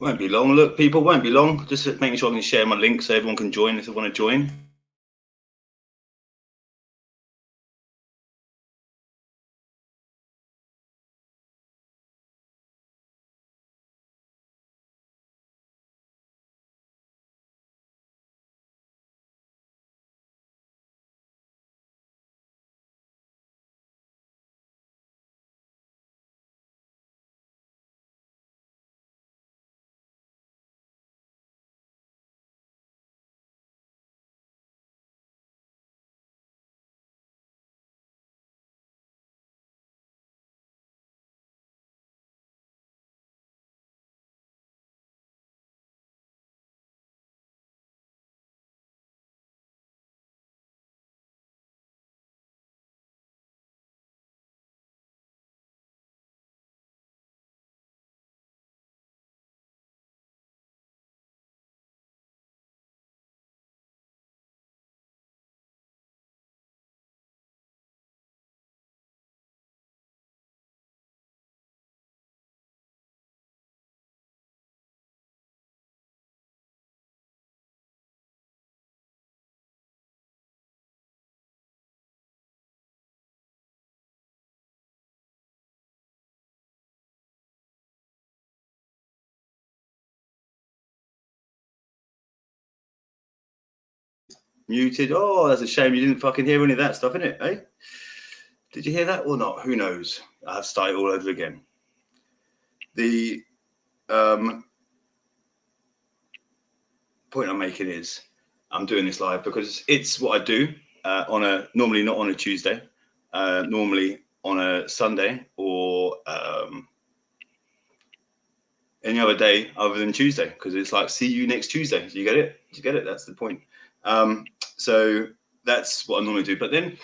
Won't be long. Look, people, won't be long. Just making sure I can share my link so everyone can join if they want to join. Muted. Oh, that's a shame you didn't fucking hear any of that stuff, innit? Eh? Did you hear that or not? Who knows? I have to start it all over again. The point I'm making is I'm doing this live because it's what I do normally not on a Tuesday, normally on a Sunday or any other day other than Tuesday, because it's like, see you next Tuesday. Do you get it? Do you get it? That's the point. So that's what I normally do. But then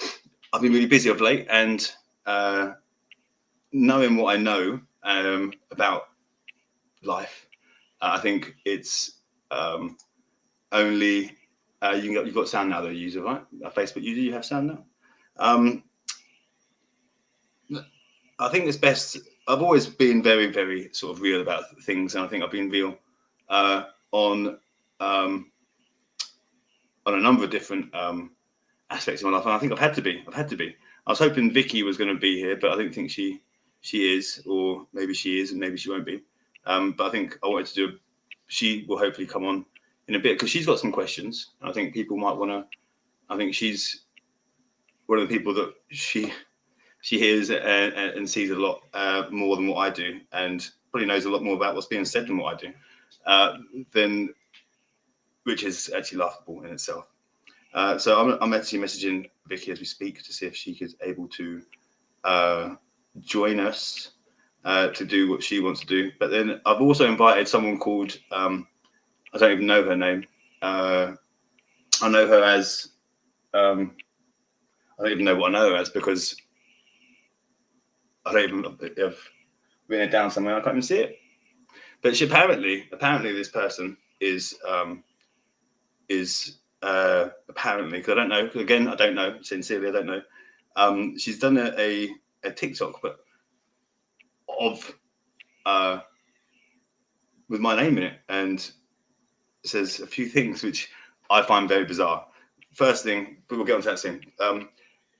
I've been really busy of late, and knowing what I know about life, I think it's only you've got sound now, though, user, right? A Facebook user, you have sound now. I think it's best. I've always been very, very sort of real about things, and I think I've been real on a number of different aspects of my life, and I think I've had to be. I was hoping Vicky was going to be here, but I don't think she is, or maybe she is, and maybe she won't be. But I think I wanted to do. She will hopefully come on in a bit because she's got some questions. I think people might want to. I think she's one of the people that she hears and sees a lot more than what I do, and probably knows a lot more about what's being said than what I do, which is actually laughable in itself. So I'm actually messaging Vicky as we speak to see if she is able to join us to do what she wants to do. But then I've also invited someone called, I don't even know her name. I know her as, I don't even know what I know her as because I don't even have written it down somewhere. I can't even see it. But she apparently this person is apparently, because I don't know, because again, I don't know, sincerely, I don't know. She's done a TikTok, but of with my name in it, and says a few things which I find very bizarre. First thing, but we'll get onto that soon.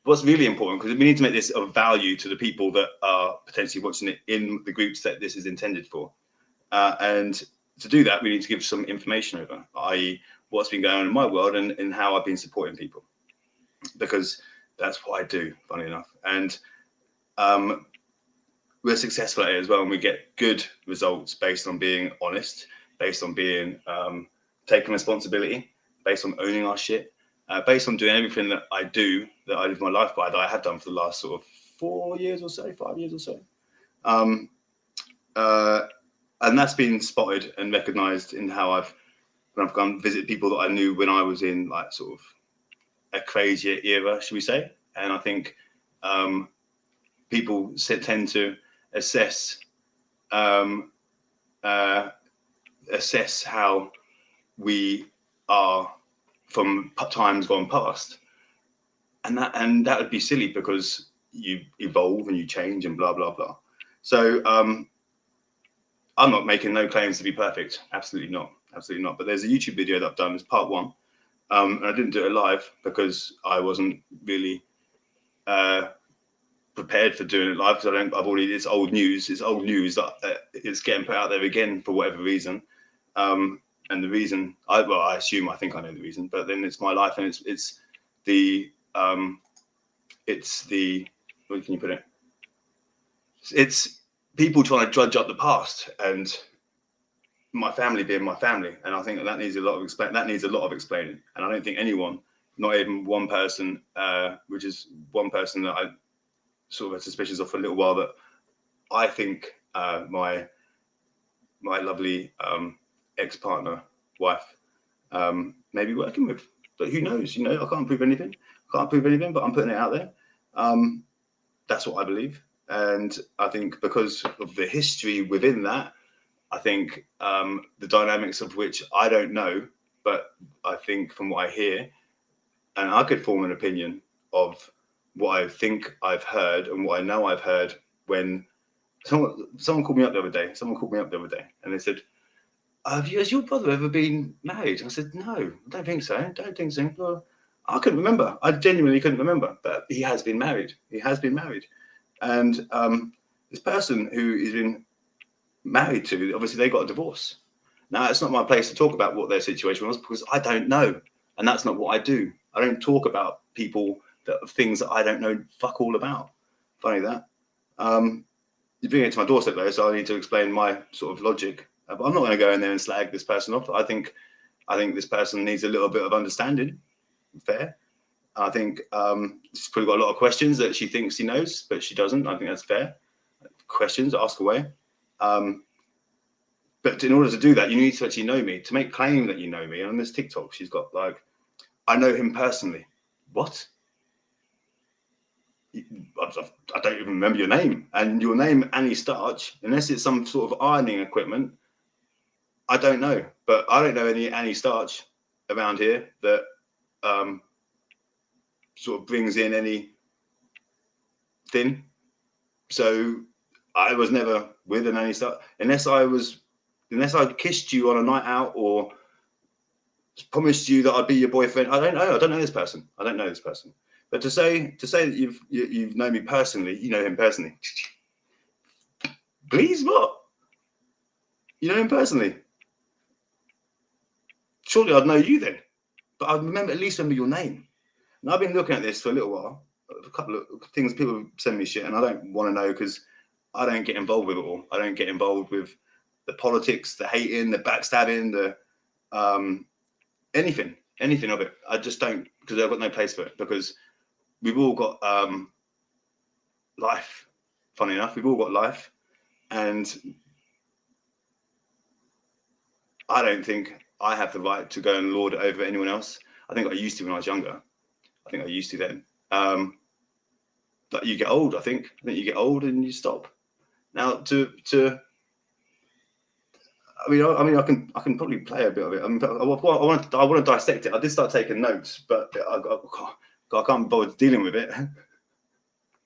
What's really important, because we need to make this of value to the people that are potentially watching it in the groups that this is intended for. And to do that, we need to give some information over, i.e. what's been going on in my world and how I've been supporting people, because that's what I do, funny enough. And we're successful at it as well, and we get good results based on being honest, based on being taking responsibility, based on owning our shit, based on doing everything that I do, that I live my life by, that I have done for the last sort of 4 years or so, 5 years or so. And that's been spotted and recognized in how when I've gone visit people that I knew when I was in like sort of a crazier era, should we say. And I think people tend to assess how we are from times gone past, and that would be silly because you evolve and you change and blah blah blah. So I'm not making no claims to be perfect. Absolutely not. Absolutely not. But there's a YouTube video that I've done. It's part 1. And I didn't do it live because I wasn't really prepared for doing it live, because it's old news. It's old news that it's getting put out there again for whatever reason. And the reason, I think I know the reason, but then it's my life, and it's the what can you put it? It's people trying to drudge up the past, and my family being my family, and I think that needs a lot of explaining. And I don't think anyone, not even one person, which is one person that I sort of had suspicions of for a little while, that I think my lovely ex-partner, wife, may be working with. But who knows? You know, I can't prove anything. But I'm putting it out there. That's what I believe. And I think because of the history within that, I think the dynamics of which I don't know, but I think from what I hear, and I could form an opinion of what I think I've heard and what I know I've heard when someone called me up the other day. And they said, has your brother ever been married? I said, no, I don't think so. Well, I couldn't remember. I genuinely couldn't remember. But he has been married. And this person who he's been married to, obviously they got a divorce. Now, it's not my place to talk about what their situation was, because I don't know. And that's not what I do. I don't talk about people, things that I don't know fuck all about. Funny that. You bring it to my doorstep though, so I need to explain my sort of logic. But I'm not going to go in there and slag this person off. I think this person needs a little bit of understanding. Fair. I think she's probably got a lot of questions that she thinks she knows, but she doesn't. I think that's fair. Questions, ask away. But in order to do that, you need to actually know me, to make claim that you know me. And on this TikTok, she's got like, I know him personally. What? I don't even remember your name. And your name, Annie Starch, unless it's some sort of ironing equipment, I don't know. But I don't know any Annie Starch around here that sort of brings in anything. So I was never with an Annie Starch, unless I kissed you on a night out or promised you that I'd be your boyfriend. I don't know. I don't know this person. But to say that you've known me personally, you know him personally. Please, what? You know him personally? Surely I'd know you then. But I'd at least remember your name. And I've been looking at this for a little while. A couple of things, people send me shit, and I don't want to know, because I don't get involved with it all. I don't get involved with the politics, the hating, the backstabbing, the anything of it. I just don't, because I've got no place for it. Because we've all got life. Funny enough, we've all got life, and I don't think I have the right to go and lord it over anyone else. I think I used to when I was younger. I think I used to then. But you get old. I think you get old and you stop. Now, I mean, I can probably play a bit of it. I mean, I want to dissect it. I did start taking notes, but I can't bother dealing with it,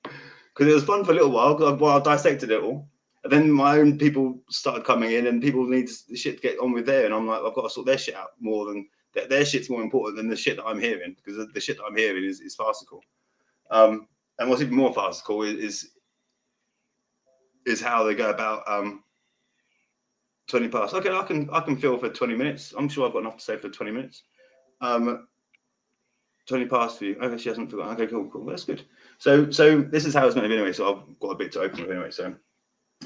because it was fun for a little while. While I dissected it all, and then my own people started coming in, and people need the shit to get on with there, and I'm like, I've got to sort their shit out more than their shit's more important than the shit that I'm hearing, because the shit that I'm hearing is farcical. And what's even more farcical is how they go about 20 past. Okay, I can fill for 20 minutes. I'm sure I've got enough to say for 20 minutes. 20 past for you. Okay, she hasn't forgotten. Okay, cool. That's good. So this is how it's meant to be anyway. So I've got a bit to open with anyway.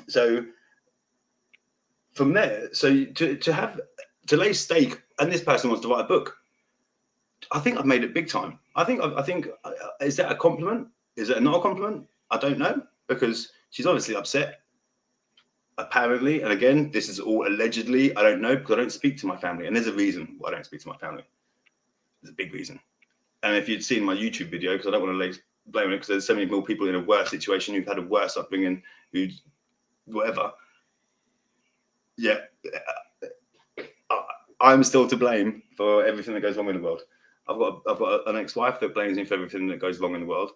So from there, so to lay stake, and this person wants to write a book. I think I've made it big time. I think is that a compliment? Is it not a compliment? I don't know, because she's obviously upset. Apparently, and again, this is all allegedly. I don't know, because I don't speak to my family, and there's a reason why I don't speak to my family. There's a big reason. And if you'd seen my YouTube video, because I don't want to blame it, because there's so many more people in a worse situation who've had a worse upbringing, who whatever. Yeah, I'm still to blame for everything that goes wrong in the world. I've got an ex-wife that blames me for everything that goes wrong in the world.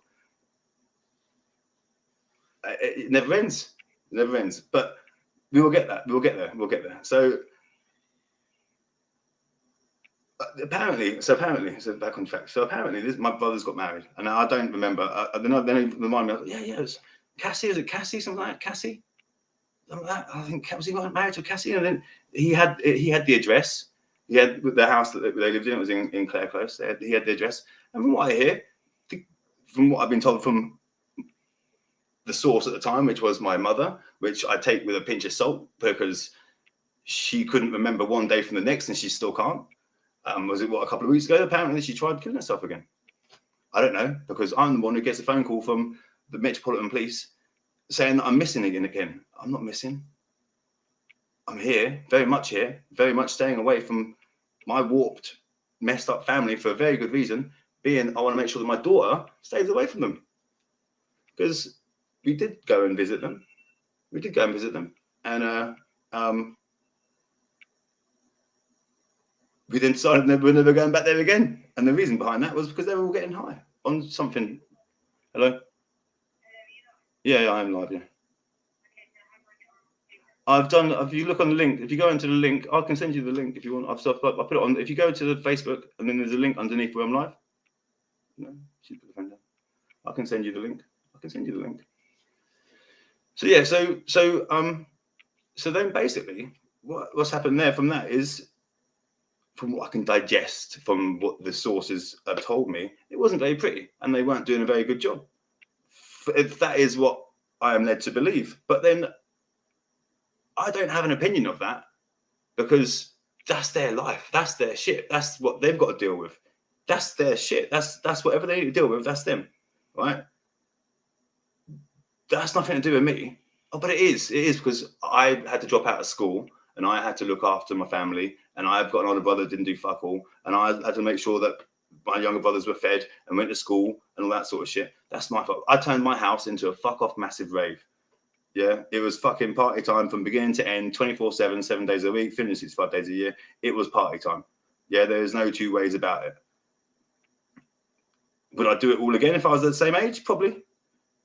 It never ends. But We will get that. We'll get there. We'll get there. So apparently, so back on track. So apparently, my brother's got married, and I don't remember. Then they remind me. Yeah, it's Cassie. Is it Cassie? Something like that? Cassie. Something like that. I think was he married to Cassie? And then he had the address. He had the house that they lived in. It was in Clare Close. He had the address. And from what I hear, from what I've been told from the source at the time, which was my mother, which I take with a pinch of salt because she couldn't remember one day from the next, and she still can't. Was it a couple of weeks ago? Apparently, she tried killing herself again. I don't know, because I'm the one who gets a phone call from the Metropolitan Police saying that I'm missing again. I'm not missing. I'm here, very much staying away from my warped, messed up family for a very good reason, being I want to make sure that my daughter stays away from them. Because we did go and visit them. And we then decided we're never going back there again. And the reason behind that was because they were all getting high on something. Hello? Yeah, I am live, yeah. If you look on the link, if you go into the link, I can send you the link if you want. I put it on. If you go to the Facebook and then there's a link underneath where I'm live. No, she's put the phone down. I can send you the link. So yeah, so then basically what's happened there from that is, from what I can digest from what the sources have told me, it wasn't very pretty and they weren't doing a very good job. If that is what I am led to believe. But then I don't have an opinion of that because that's their life. That's their shit. That's what they've got to deal with. That's their shit. That's whatever they need to deal with. That's them, right? That's nothing to do with me. Oh, but it is because I had to drop out of school and I had to look after my family, and I've got an older brother that didn't do fuck all, and I had to make sure that my younger brothers were fed and went to school and all that sort of shit. That's my fault. I turned my house into a fuck off massive rave. Yeah, it was fucking party time from beginning to end, 24/7, 7 days a week, 365 days a year. It was party time. Yeah, there's no two ways about it. Would I do it all again if I was at the same age? Probably.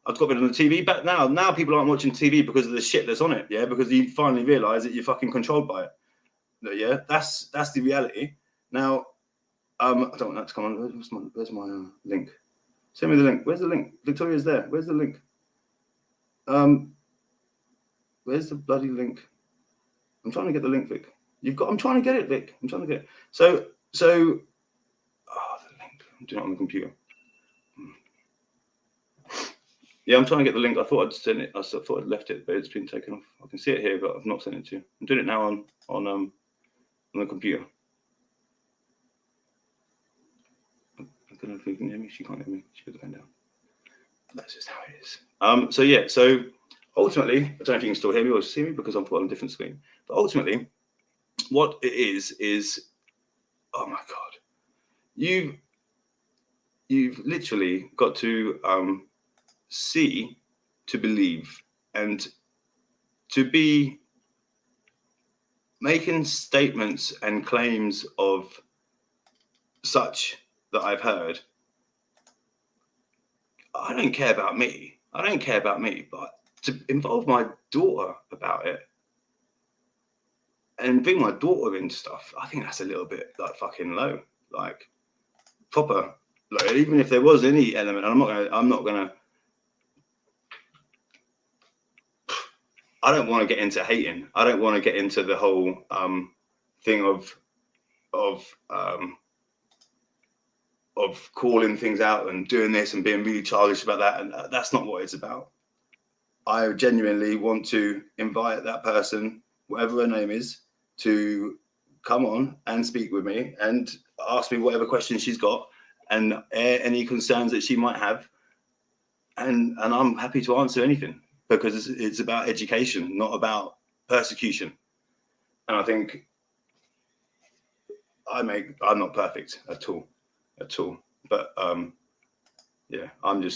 I've got rid of the TV, but now people aren't watching TV because of the shit that's on it. Yeah, because you finally realise that you're fucking controlled by it. Yeah, that's the reality. Now, I don't want that to come on. Where's my link? Send me the link. Where's the link? Victoria's there. Where's the link? Where's the bloody link? I'm trying to get the link, Vic. I'm trying to get it, Vic. I'm trying to get it. So, the link. I'm doing it on the computer. Yeah, I'm trying to get the link. I thought I'd send it. I thought I'd left it, but it's been taken off. I can see it here, but I've not sent it to you. I'm doing it now on the computer. I don't know if you can hear me. She can't hear me. She put the pen down. That's just how it is. So yeah. So ultimately, I don't know if you can still hear me or see me because I'm put on a different screen. But ultimately, what it is, oh my God, you've literally got to see to believe, and to be making statements and claims of such that I've heard. I don't care about me. But to involve my daughter about it and bring my daughter into stuff, I think that's a little bit like fucking low. Like proper, like, even if there was any element, I'm not gonna I don't want to get into hating. I don't want to get into the whole thing of calling things out and doing this and being really childish about that. And that's not what it's about. I genuinely want to invite that person, whatever her name is, to come on and speak with me and ask me whatever questions she's got and any concerns that she might have. And I'm happy to answer anything, because it's about education, not about persecution. And I think I'm not perfect at all. But yeah, I don't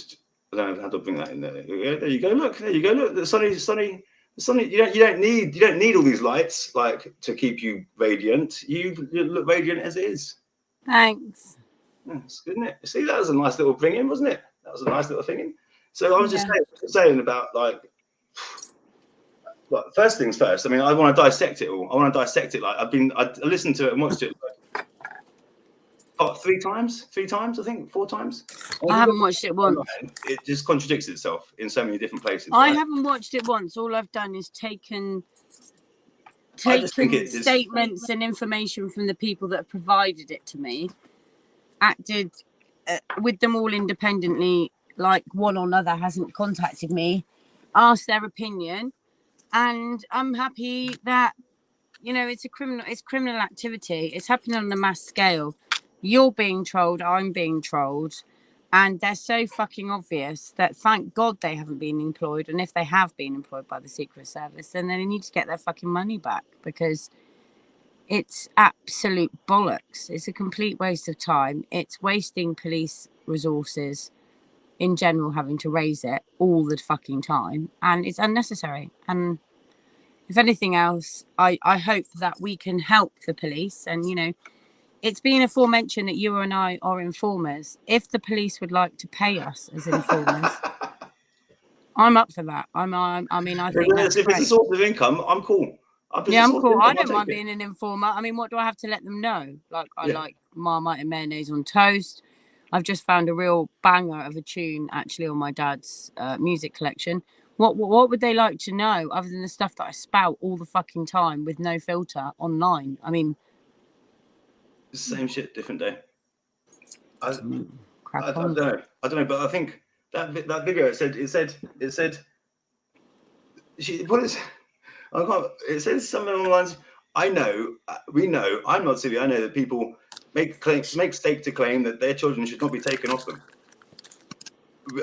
know how to bring that in there. Yeah, there you go. Look, the sunny. You don't need all these lights like to keep you radiant. You look radiant as it is. Thanks. That's good, isn't it? See, that was a nice little bring in, wasn't it? That was a nice little thing in. So I was just saying about like But first things first. I mean, I want to dissect it all. I want to dissect it. Like I listened to it and watched it like, three times, I think, 4 times. I haven't watched it once. It just contradicts itself in so many different places. I haven't watched it once. All I've done is taken statements and information from the people that have provided it to me, acted with them all independently, like one or another hasn't contacted me, asked their opinion, and I'm happy that, you know, it's criminal activity. It's happening on a mass scale. You're being trolled, I'm being trolled, and they're so fucking obvious that thank God they haven't been employed. And if they have been employed by the Secret Service, then they need to get their fucking money back, because it's absolute bollocks. It's a complete waste of time. It's wasting police resources in general, having to raise it all the fucking time, and it's unnecessary. And if anything else, I hope that we can help the police. And, you know, it's been aforementioned that you and I are informers. If the police would like to pay us as informers, I'm up for that. I mean, I think that's if great. it's a source of income, I'm cool. I'm cool. I don't mind being an informer. I mean, what do I have to let them know? Like, I like Marmite and mayonnaise on toast. I've just found a real banger of a tune, actually, on my dad's music collection. What would they like to know other than the stuff that I spout all the fucking time with no filter online? I mean, same shit, different day. I don't know, but I think that video it said it says something along the lines. We know. I'm not silly. I know that people make stake to claim that their children should not be taken off them.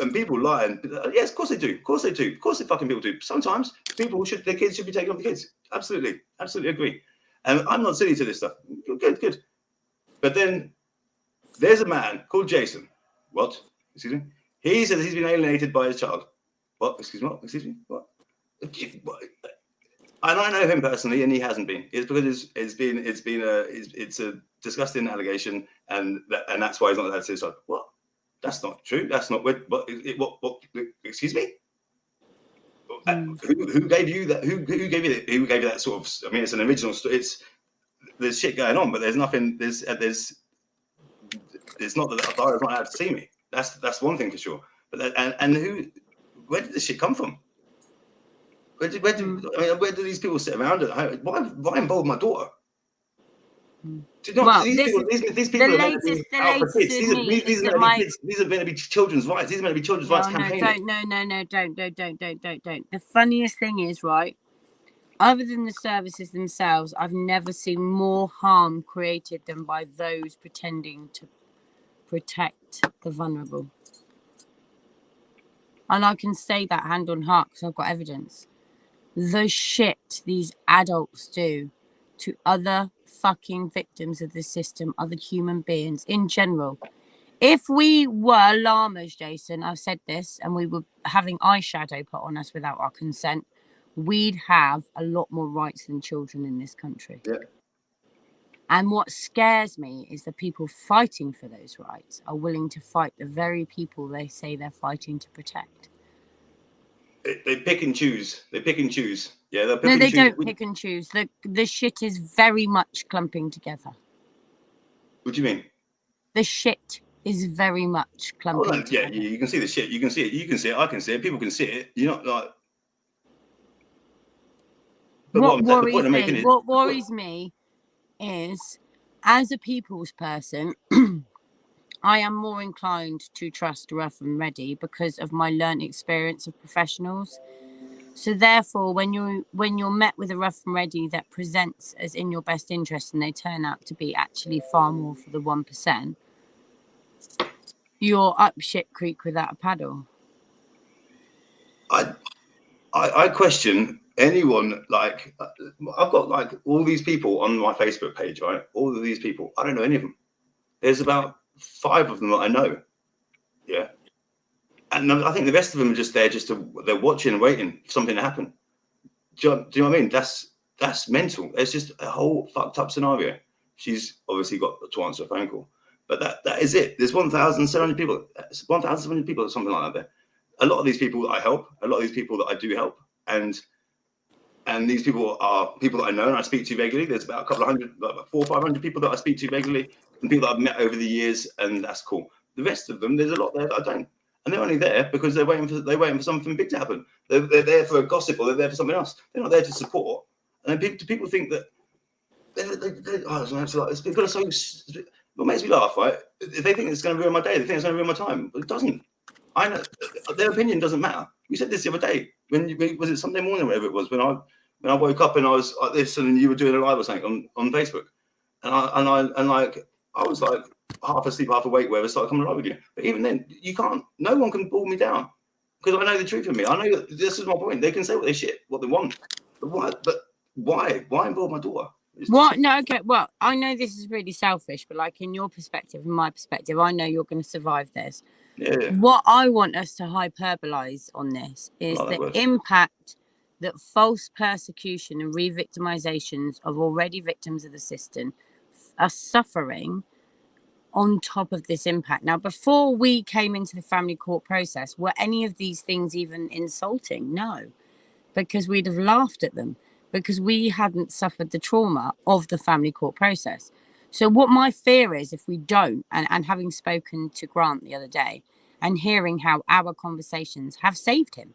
And people lie. And yes, of course they do. Of course they do. Of course, the fucking people do. Sometimes their kids should be taken off the kids. Absolutely agree. And I'm not silly to this stuff. Good. But then there's a man called Jason. What? Excuse me. He says he's been alienated by his child. What? Excuse me. What? And I know him personally, and he hasn't been. It's because it's a disgusting allegation, and that's why he's not allowed to suicide. What? That's not true. That's not what? Excuse me. Who gave you that? Who gave you that sort of? I mean, it's an original story. There's shit going on, but there's nothing. There's not that the authority's not allowed to see me. That's one thing for sure. But where did this shit come from? Where do these people sit around? Why involve my daughter? These people are meant to be out for kids. These are meant to be children's rights. These are meant to be children's rights campaigning. Don't. The funniest thing is, right, other than the services themselves, I've never seen more harm created than by those pretending to protect the vulnerable. And I can say that hand on heart because I've got evidence. The shit these adults do to other fucking victims of the system, other human beings in general. If we were llamas, Jason, I've said this, and we were having eyeshadow put on us without our consent, we'd have a lot more rights than children in this country. Yeah. And what scares me is the people fighting for those rights are willing to fight the very people they say they're fighting to protect. They pick and choose. Yeah, they don't pick and choose. The shit is very much clumping together. What do you mean? The shit is very much clumping together. Yeah, you can see the shit. You can see it. I can see it. People can see it. You're not like. What worries me is, as a people's person, I am more inclined to trust rough and ready because of my learned experience of professionals. So therefore, when you're met with a rough and ready that presents as in your best interest and they turn out to be actually far more for the 1%, you're up shit creek without a paddle. I question anyone. Like, I've got like all these people on my Facebook page, right? All of these people, I don't know any of them. There's about 5 of them that I know. Yeah. And I think the rest of them are just there, they're watching and waiting for something to happen. Do you know what I mean? That's mental. It's just a whole fucked up scenario. She's obviously got to answer a phone call, but that is it. There's 1,700 people. 1,700 people or something like that there. A lot of these people that I help, a lot of these people that I do help, and And these people are people that I know and I speak to regularly. There's about a couple of hundred, about 400 or 500 people that I speak to regularly, and people that I've met over the years, and that's cool. The rest of them, there's a lot there that I don't, and they're only there because they're waiting for something big to happen. They're there for a gossip, or they're there for something else. They're not there to support. And then people think that people are so. What makes me laugh, right? If they think it's going to ruin my day, they think it's going to ruin my time. But it doesn't. I know their opinion doesn't matter. We said this the other day was it Sunday morning, or whatever it was, when I woke up and I was like this, and you were doing a live or something on Facebook, and I was like half asleep, half awake, wherever, started coming live with you. But even then, you can't. No one can pull me down because I know the truth of me. I know that this is my point. They can say what they want, but why? But why? Why involve my daughter? What? No, okay. Well, I know this is really selfish, but like in your perspective and my perspective, I know you're going to survive this. Yeah. What I want us to hyperbolize on this is the impact that false persecution and re-victimizations of already victims of the system are suffering on top of this impact. Now, before we came into the family court process, were any of these things even insulting? No, because we'd have laughed at them, because we hadn't suffered the trauma of the family court process. So what my fear is, if we don't, and having spoken to Grant the other day and hearing how our conversations have saved him,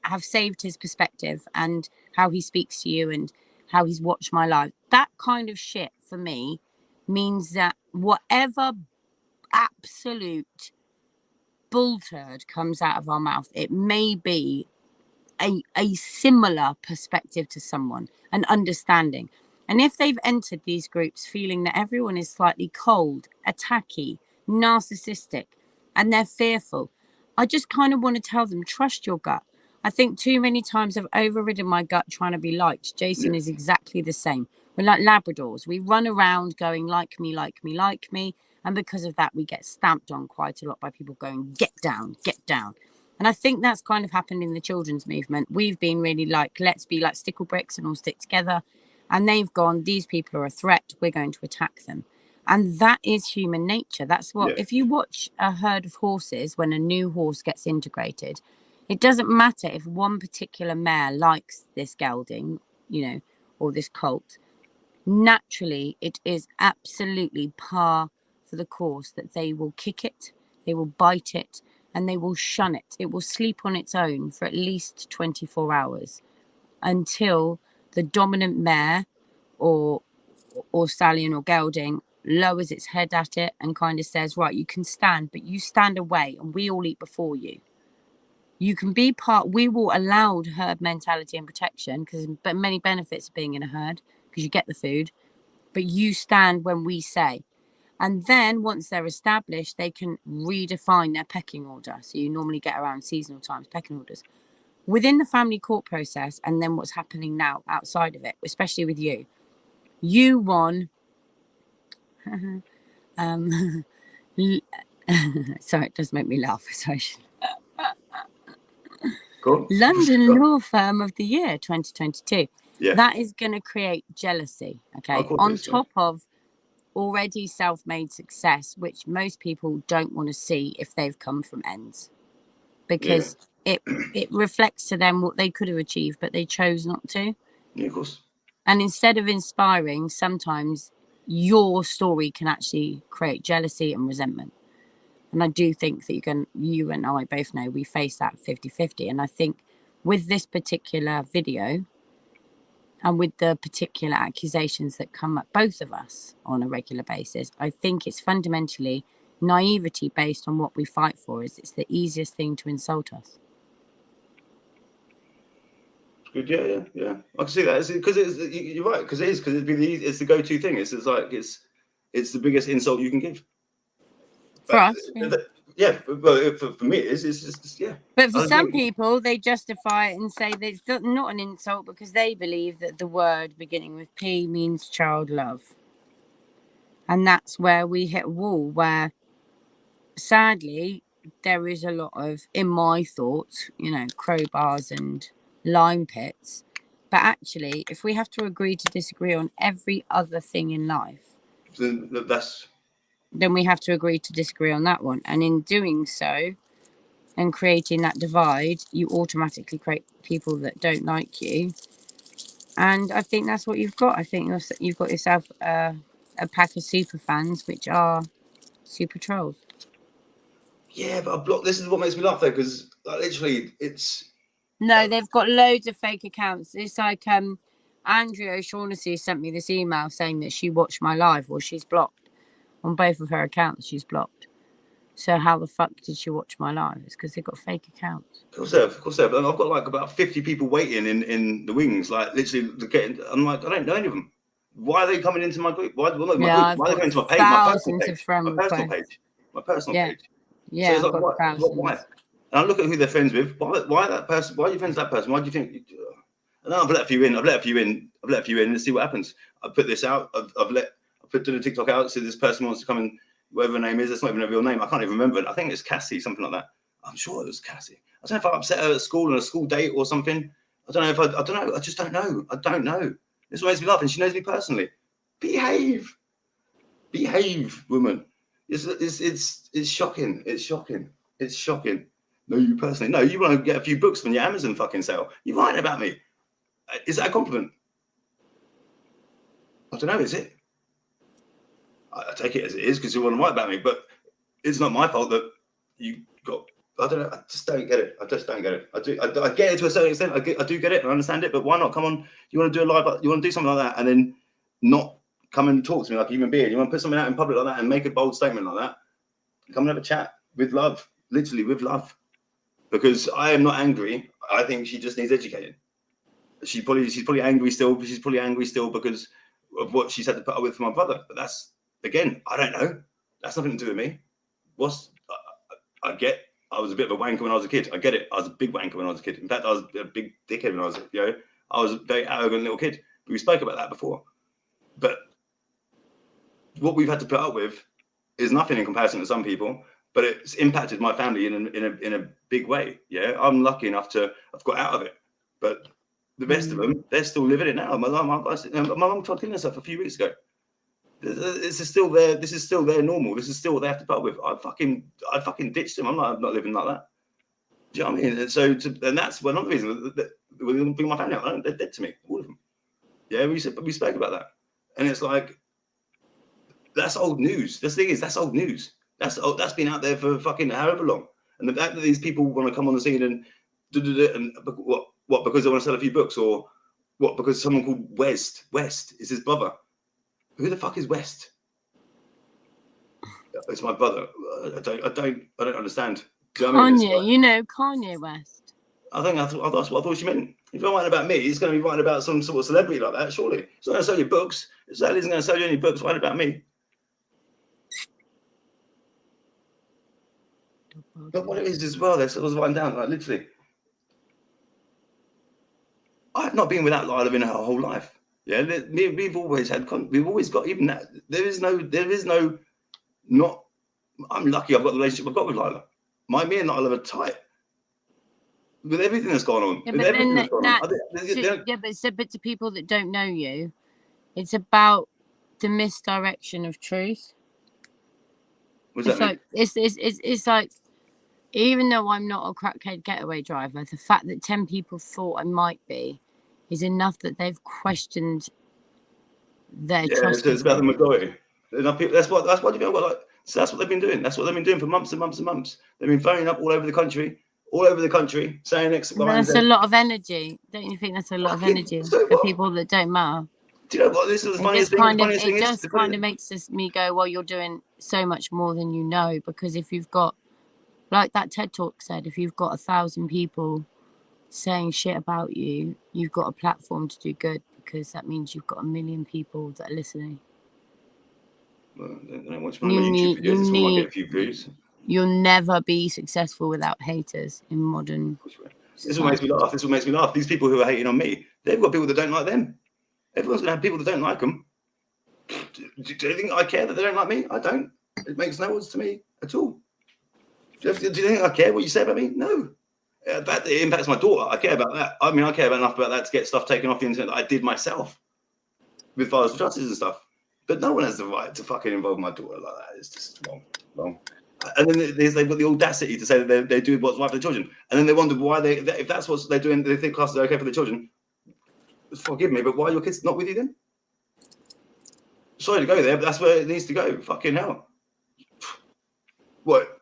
have saved his perspective and how he speaks to you and how he's watched my life, that kind of shit for me means that whatever absolute bull turd comes out of our mouth, it may be a similar perspective to someone, an understanding. And if they've entered these groups feeling that everyone is slightly cold, attacky, narcissistic, and they're fearful, I just kind of want to tell them, trust your gut. I think too many times I've overridden my gut trying to be liked. Jason is exactly the same. We're like Labradors. We run around going, like me, like me, like me. And because of that, we get stamped on quite a lot by people going, get down, get down. And I think that's kind of happened in the children's movement. We've been really like, let's be like stickle bricks and all stick together. And they've gone, these people are a threat. We're going to attack them. And that is human nature. That's what, if you watch a herd of horses, when a new horse gets integrated, it doesn't matter if one particular mare likes this gelding, you know, or this colt. Naturally, it is absolutely par for the course that they will kick it, they will bite it, and they will shun it. It will sleep on its own for at least 24 hours until the dominant mare or stallion or gelding lowers its head at it and kind of says, right, you can stand, but you stand away and we all eat before you. You can be part, we will allow herd mentality and protection but many benefits of being in a herd because you get the food, but you stand when we say. And then once they're established, they can redefine their pecking order. So you normally get around seasonal times pecking orders. Within the family court process, and then what's happening now outside of it, especially with you, you won. Sorry, it does make me laugh. Sorry. Cool. London Law Firm of the Year 2022. Yeah. That is going to create jealousy. Okay. On top of already self-made success, which most people don't want to see if they've come from ends, because it reflects to them what they could have achieved, but they chose not to. Yeah, of course. And instead of inspiring, sometimes your story can actually create jealousy and resentment. And I do think that you and I both know we face that 50-50. And I think with this particular video and with the particular accusations that come at both of us on a regular basis, I think it's fundamentally naivety based on what we fight for. It's the easiest thing to insult us. Good, yeah. I can see that because you're right, because it's the go-to thing. It's the biggest insult you can give. For us, yeah. Well, for me, it's just yeah. But for some people, they justify it and say that it's not an insult because they believe that the word beginning with P means child love. And that's where we hit a wall where, sadly, there is a lot of, in my thoughts, crowbars and lime pits. But actually, if we have to agree to disagree on every other thing in life, then we have to agree to disagree on that one. And in doing so, and creating that divide, you automatically create people that don't like you. And I think that's what you've got. I think you've got yourself a pack of super fans, which are super trolls. Yeah, but I blocked. This is what makes me laugh though, because literally, it's no, they've got loads of fake accounts. It's like Andrea O'Shaughnessy sent me this email saying that she watched my live. Well, she's blocked on both of her accounts. She's blocked. So how the fuck did she watch my live? It's because they've got fake accounts. Of course they have. And I've got like about 50 people waiting in the wings, like literally getting. I'm like, I don't know any of them. Why are they coming into my group? Why are they coming into my page? My personal page. My personal page. Yeah, so it's I've like, got why? And I look at who they're friends with. Why that person? Why are you friends with that person? Why do you think? And I've let a few in. Let's see what happens. I put this out. I put the TikTok out. So this person wants to come and whatever her name is. That's not even a real name. I can't even remember it. I think it's Cassie, something like that. I'm sure it was Cassie. I don't know if I upset her at school on a school date or something. I don't know if I don't know. I just don't know. I don't know. This is what makes me laugh, and she knows me personally. Behave, woman. It's shocking. It's shocking. No, you personally. No, you want to get a few books from your Amazon fucking sale. You're writing about me. Is that a compliment? I don't know. Is it? I take it as it is because you want to write about me, but it's not my fault that you got. I don't know. I just don't get it. I get it to a certain extent. I do get it and I understand it, but why not? Come on. You want to do a live? You want to do something like that and then not come and talk to me like a human being. You want to put something out in public like that and make a bold statement like that. Come and have a chat with love, literally with love, because I am not angry. I think she just needs educating. She's probably angry still. She's probably angry still because of what she's had to put up with for my brother. But that's, again, I don't know. That's nothing to do with me. I was a bit of a wanker when I was a kid. I get it. I was a big wanker when I was a kid. In fact, I was a big dickhead when I was a very arrogant little kid. We spoke about that before. But what we've had to put up with is nothing in comparison to some people, but it's impacted my family in a big way. Yeah, I'm lucky enough to have got out of it, but the rest of them, they're still living it now. My mum tried killing herself a few weeks ago. This is still their normal. This is still what they have to put up with. I fucking ditched them. I'm not living like that. Do you know what I mean? And so, and that's another reason that we're going to bring my family out. They're dead to me, all of them. Yeah, we spoke about that, and it's like, that's old news. The thing is, that's old news. That's been out there for fucking however long. And the fact that these people want to come on the scene and what because they want to sell a few books, or what because someone called West is his brother. Who the fuck is West? It's my brother. I don't understand. Do you know what I mean? Kanye, you know Kanye West. That's what I thought she meant. If you're writing about me, he's going to be writing about some sort of celebrity like that, surely. He's not going to sell you books. Sally isn't going to sell you any books writing about me. But what it is as well, I was writing down, like, literally, I've not been without Lila in her whole life. Yeah, we've always got even that. There is no not. I'm lucky I've got the relationship I've got with Lila. Me and Lila are tight. With everything that's gone on. But to people that don't know you, it's about the misdirection of truth. What does that mean? It's like, even though I'm not a crackhead getaway driver, the fact that 10 people thought I might be is enough that they've questioned their trust. It's about the majority. Enough people. That's what you know. So that's what they've been doing. That's what they've been doing for months and months and months. They've been phoning up all over the country, saying X. That's a lot of energy. Don't you think that's a lot of energy for people that don't matter? Do you know what? This is the funniest thing. It just kind of makes me go, well, you're doing so much more than you know, because if you've got, like that TED Talk said, if you've got 1,000 people saying shit about you, you've got a platform to do good, because that means you've got 1 million people that are listening. Well, get a few views. You'll never be successful without haters in modern society. This is what makes me laugh. These people who are hating on me, they've got people that don't like them. Everyone's going to have people that don't like them. Do you think I care that they don't like me? I don't. It makes no odds to me at all. Do you think I care what you say about me? No. That it impacts my daughter. I care about that. I mean, I care enough about that to get stuff taken off the internet that I did myself with fathers for justice and stuff. But no one has the right to fucking involve my daughter like that. It's just wrong. And then they've got the audacity to say that they do what's right for the children, and then they wonder why if that's what they're doing, they think classes are okay for the children. Forgive me, but why are your kids not with you then? Sorry to go there, but that's where it needs to go. Fucking hell. What?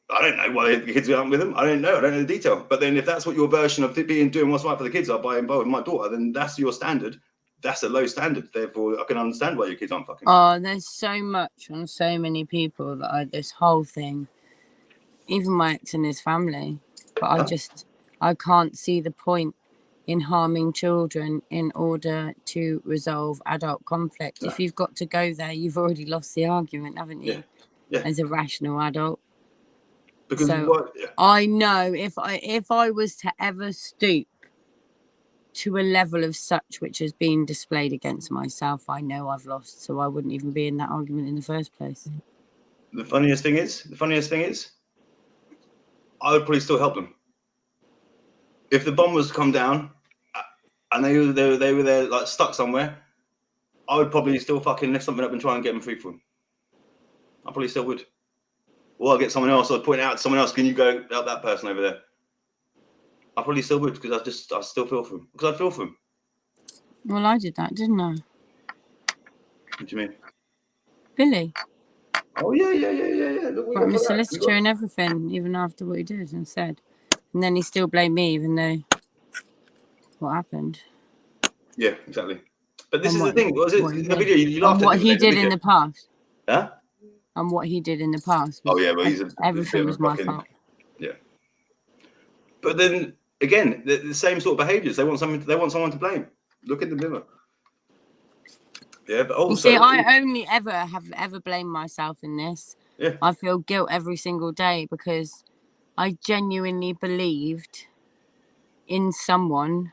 I don't know why the kids aren't with them. I don't know the detail. But then if that's what your version of doing what's right for the kids are by involving my daughter, then that's your standard. That's a low standard. Therefore, I can understand why your kids aren't fucking. Oh, there's so much on so many people that this whole thing, even my ex and his family, but I can't see the point in harming children in order to resolve adult conflict. If you've got to go there, you've already lost the argument, haven't you? Yeah. As a rational adult. Because I know if I was to ever stoop to a level of such which has been displayed against myself, I know I've lost, so I wouldn't even be in that argument in the first place. The funniest thing is, I would probably still help them. If the bomb was to come down and they were there like stuck somewhere, I would probably still fucking lift something up and try and get them free for them. I probably still would. Or I'll get someone else. I'd point out to someone else, can you go help that person over there? I probably still would, because I still feel for them. Because I feel for them. Well, I did that, didn't I? What do you mean? Billy. Oh, yeah. Look, I'm a solicitor and everything, even after what he did and said. And then he still blamed me, even though what happened. Yeah, exactly. But this is the thing. Was it the video you laughed at? What he did in the past. Huh? And what he did in the past. Oh, yeah, well, everything was my fault. Yeah. But then, again, the same sort of behaviours. They want someone to blame. Look at the mirror. Yeah, but also... You see, I only ever blamed myself in this. Yeah. I feel guilt every single day because I genuinely believed in someone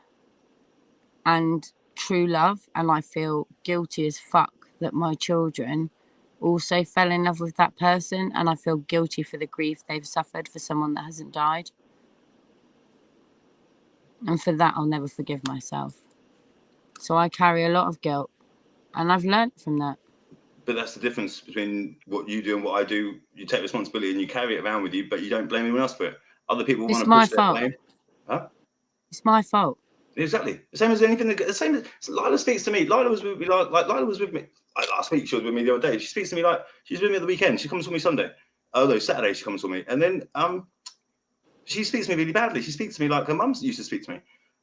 and true love, and I feel guilty as fuck that my children also fell in love with that person, and I feel guilty for the grief they've suffered for someone that hasn't died. And for that, I'll never forgive myself. So I carry a lot of guilt, and I've learnt from that. But that's the difference between what you do and what I do. You take responsibility and you carry it around with you, but you don't blame anyone else for it. Other people want to push their blame. Huh? It's my fault. Exactly. The same as anything. The same as Lila speaks to me. Lila was with me. Like Lila was with me last week. She was with me the other day. She speaks to me like she's with me at the weekend. She comes to me Sunday. Oh no, Saturday she comes to me, and then she speaks to me really badly. She speaks to me like her mum used to speak to me.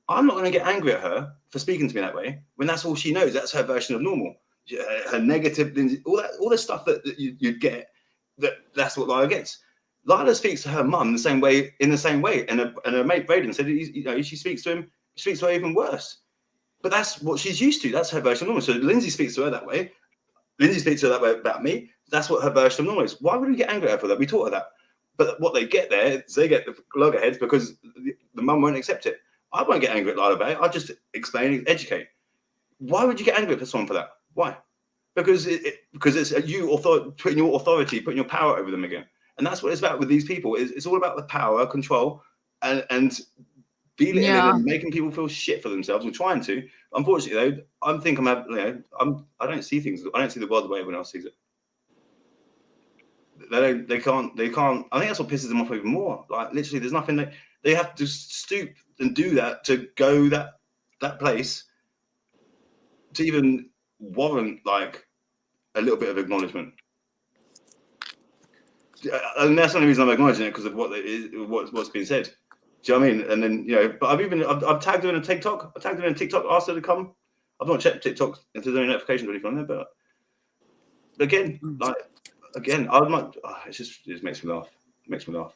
I'm not going to get angry at her for speaking to me that way when that's all she knows. That's her version of normal. Her negative, all the stuff that you'd get. That's what Lila gets. Lila speaks to her mum in the same way, and her mate Braden said, she speaks to him. Speaks to her even worse, but that's what she's used to. That's her version of normal. So Lindsay speaks to her that way. Lindsay speaks to her that way about me. That's what her version of normal is. Why would we get angry at her for that? We taught her that. But what they get there is they get the loggerheads because the mum won't accept it. I won't get angry at Lila about it. I'll just explain, educate. Why would you get angry at someone for that? Why? Because it's you putting your authority, putting your power over them again. And that's what it's about with these people. It's all about the power, control, and feeling and making people feel shit for themselves and trying to. Unfortunately, though, I don't see things. I don't see the world the way everyone else sees it. They can't. I think that's what pisses them off even more. Like literally, there's nothing they have to stoop and do that to go that place to even warrant like a little bit of acknowledgement. And that's the only reason I'm acknowledging it because of what's been said. Do you know what I mean? And then but I've tagged her in a TikTok. I tagged her in a TikTok, asked her to come. I've not checked TikTok if there's any notifications or anything on there, but again, it just makes me laugh. It makes me laugh.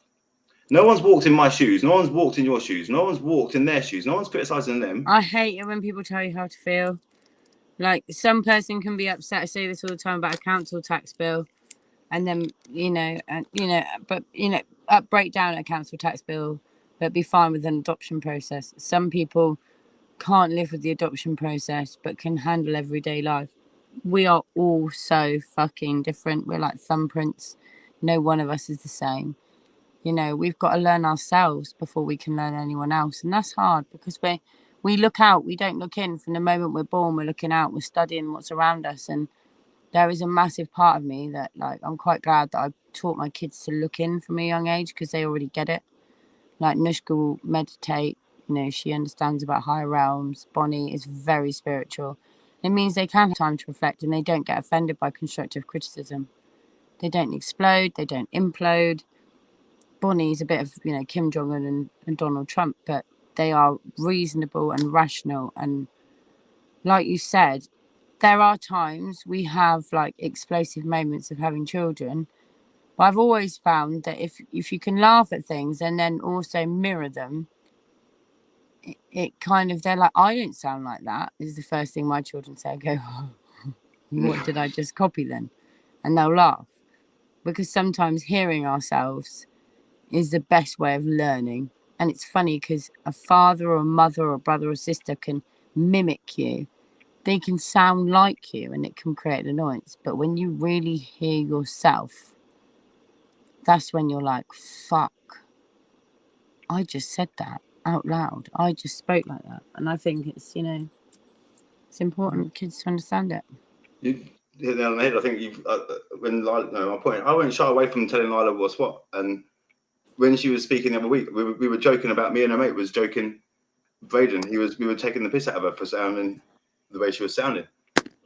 No one's walked in my shoes. No one's walked in your shoes. No one's walked in their shoes. No one's criticizing them. I hate it when people tell you how to feel. Like some person can be upset. I say this all the time about a council tax bill, and then break down a council tax bill, but be fine with an adoption process. Some people can't live with the adoption process, but can handle everyday life. We are all so fucking different. We're like thumbprints. No one of us is the same. We've got to learn ourselves before we can learn anyone else. And that's hard because we look out, we don't look in. From the moment we're born, we're looking out, we're studying what's around us. And there is a massive part of me that, like, I'm quite glad that I taught my kids to look in from a young age, because they already get it. Like, Nushka will meditate, you know, she understands about higher realms. Bonnie is very spiritual. It means they can have time to reflect, and they don't get offended by constructive criticism. They don't explode, they don't implode. Bonnie's a bit of, you know, Kim Jong-un and Donald Trump, but they are reasonable and rational. And like you said, there are times we have like explosive moments of having children. But I've always found that if you can laugh at things and then also mirror them, it kind of, they're like, I don't sound like that, is the first thing my children say. I go, oh, what did I just copy then? And they'll laugh. Because sometimes hearing ourselves is the best way of learning. And it's funny because a father or a mother or a brother or sister can mimic you. They can sound like you and it can create annoyance. But when you really hear yourself, that's when you're like, fuck, I just said that out loud. I just spoke like that. And I think it's, you know, it's important for kids to understand it. You hit the nail on the head. I think you've, when Lila, no, my point, I won't shy away from telling Lila what's what. And when she was speaking the other week, we were joking about, me and her mate was joking, Braden, we were taking the piss out of her for sounding the way she was sounding.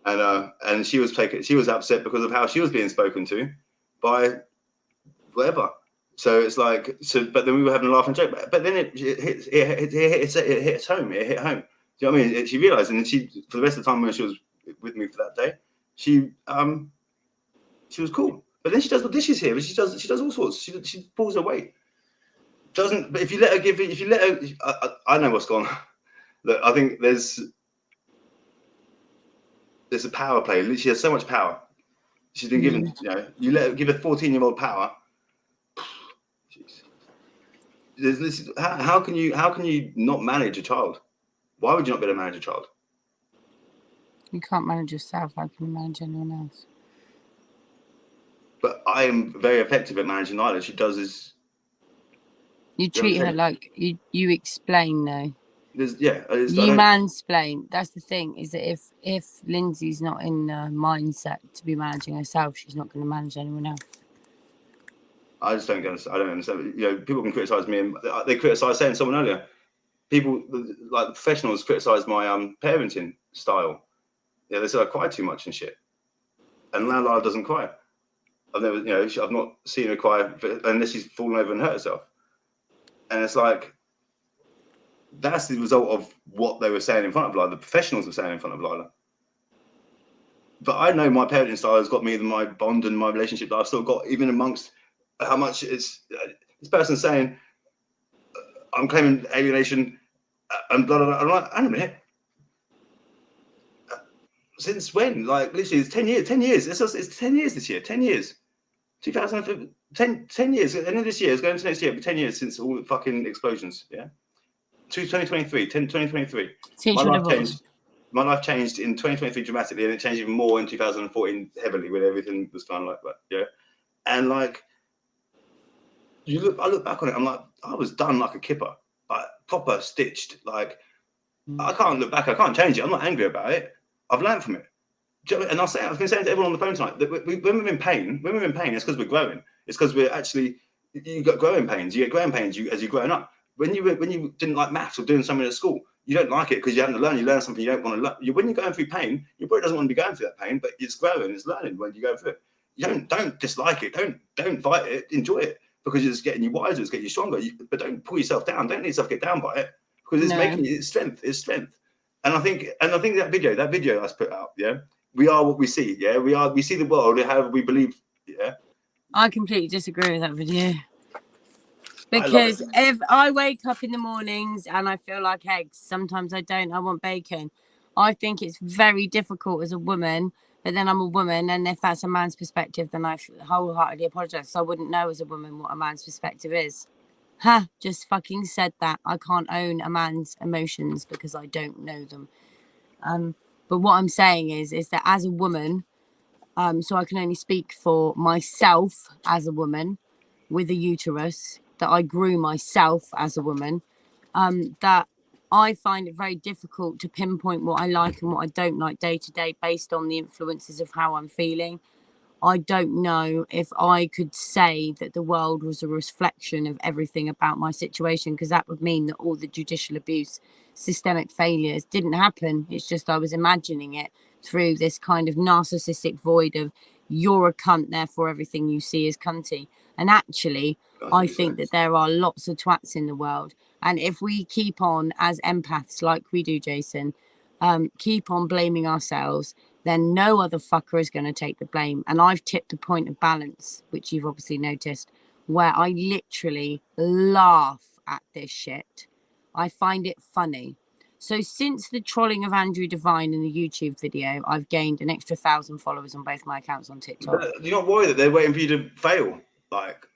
And she was upset because of how she was being spoken to by whatever. So it's like, but then we were having a laugh and joke. But then it hits home. It hit home. Do you know what I mean? She realised, and she, for the rest of the time when she was with me for that day, she was cool. But then she does the dishes here. But she does all sorts. She pulls her weight. Doesn't. But if you let her I know what's gone on. Look, I think there's a power play. She has so much power. She's been given, you know, you let her give a 14-year-old power. How can you not manage a child? Why would you not be able to manage a child? You can't manage yourself. How can you manage anyone else? But I am very effective at managing Nyla. She does is you treat her like you explain though. You mansplain. That's the thing, is that if Lindsay's not in the mindset to be managing herself, she's not going to manage anyone else. I just don't understand. You know, people can criticize me, and they criticize, saying someone earlier, people like professionals criticize my parenting style. Yeah, they said I cry too much and shit. And now Lila doesn't cry. I've never, you know, I've not seen her cry unless she's fallen over and hurt herself. And it's like, that's the result of what they were saying in front of Lila. The professionals were saying in front of Lila. But I know my parenting style has got me my bond and my relationship that I've still got, even amongst how much it's this person saying I'm claiming alienation and blah blah blah. I'm like, hang on a minute. Since when? Like, literally, it's 10 years. 10 years. It's 10 years this year. 10 years. 2015. 10 years. End of this year. It's going to next year. But 10 years since all the fucking explosions. Yeah. 2023. 2023. My life changed in 2023 dramatically, and it changed even more in 2014 heavily, when everything was kind of like that. Yeah. And like, I look back on it. I'm like, I was done like a kipper, like proper stitched. Like, I can't look back. I can't change it. I'm not angry about it. I've learned from it. And I've been saying to everyone on the phone tonight that when we're in pain, it's because we're growing. It's because we're actually, you got growing pains. You get growing pains as you're growing up. When you didn't like maths or doing something at school, you don't like it because you haven't learned. You learn something you don't want to learn. When you're going through pain, your body doesn't want to be going through that pain, but it's growing, it's learning when you go through it. You don't dislike it. Don't fight it. Enjoy it, because it's getting you wiser. It's getting you stronger. But don't pull yourself down. Don't let yourself get down by it, because it's making you strength. It's strength. And I think that video that's put out, yeah, we are what we see, yeah, we see the world however we believe, yeah. I completely disagree with that video, because if I wake up in the mornings and I feel like eggs, sometimes I don't, I want bacon. I think it's very difficult as a woman, but then I'm a woman, and if that's a man's perspective, then I wholeheartedly apologize. So I wouldn't know as a woman what a man's perspective is. Just fucking said that. I can't own a man's emotions because I don't know them. But what I'm saying is that as a woman, so I can only speak for myself as a woman with a uterus, that I grew myself as a woman, that I find it very difficult to pinpoint what I like and what I don't like day to day based on the influences of how I'm feeling. I don't know if I could say that the world was a reflection of everything about my situation, because that would mean that all the judicial abuse, systemic failures didn't happen. It's just I was imagining it through this kind of narcissistic void of you're a cunt, therefore everything you see is cunty. And actually, That's what I you think say. that there are lots of twats in the world. And if we keep on as empaths like we do, Jason, keep on blaming ourselves, then no other fucker is going to take the blame. And I've tipped a point of balance, which you've obviously noticed, where I literally laugh at this shit. I find it funny. So since the trolling of Andrew Devine in the YouTube video, I've gained an extra 1,000 followers on both my accounts on TikTok. But do you not worry that they're waiting for you to fail? Like,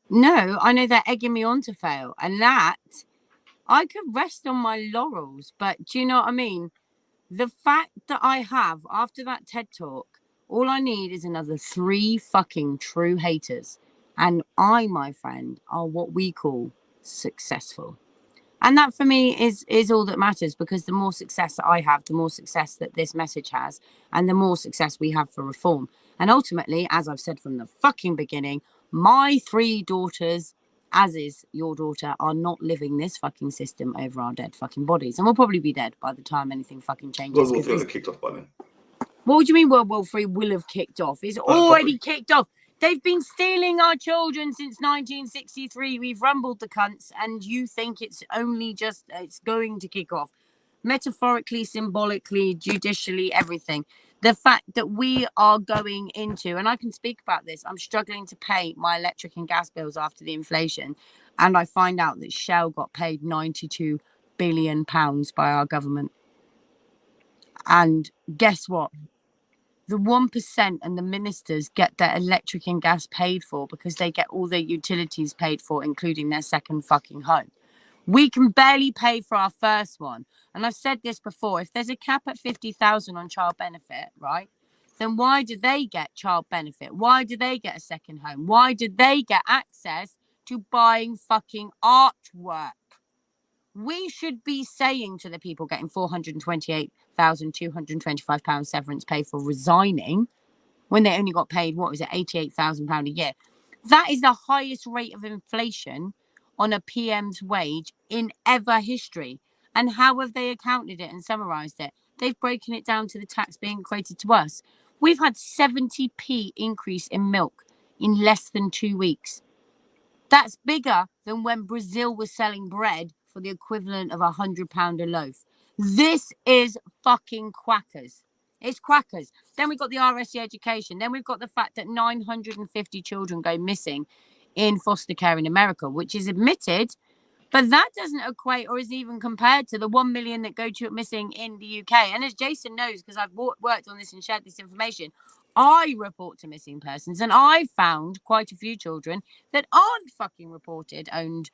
No, I know they're egging me on to fail. And that, I could rest on my laurels. But do you know what I mean? The fact that I have, after that TED talk, all I need is another 3 fucking true haters. And I, my friend, are what we call successful. And that for me is all that matters, because the more success that I have, the more success that this message has, and the more success we have for reform. And ultimately, as I've said from the fucking beginning, my 3 daughters, as is your daughter, are not living this fucking system over our dead fucking bodies. And we'll probably be dead by the time anything fucking changes. World War III would have kicked off by then. What would you mean World War III will have kicked off? It's already kicked off. They've been stealing our children since 1963. We've rumbled the cunts, and you think it's only just, it's going to kick off. Metaphorically, symbolically, judicially, everything. The fact that we are going into, and I can speak about this, I'm struggling to pay my electric and gas bills after the inflation. And I find out that Shell got paid £92 billion by our government. And guess what? The 1% and the ministers get their electric and gas paid for because they get all their utilities paid for, including their second fucking home. We can barely pay for our first one. And I've said this before, if there's a cap at 50,000 on child benefit, right? Then why do they get child benefit? Why do they get a second home? Why do they get access to buying fucking artwork? We should be saying to the people getting £428,225 severance pay for resigning, when they only got paid, what was it, £88,000 a year. That is the highest rate of inflation on a PM's wage in ever history. And how have they accounted it and summarised it? They've broken it down to the tax being equated to us. We've had 70p increase in milk in less than 2 weeks. That's bigger than when Brazil was selling bread for the equivalent of £100 a loaf. This is fucking quackers. It's quackers. Then we've got the RSE education. Then we've got the fact that 950 children go missing in foster care in America, which is admitted, but that doesn't equate or is even compared to the 1 million that go missing in the UK. And as Jason knows, because I've worked on this and shared this information, I report to missing persons, and I found quite a few children that aren't fucking reported, owned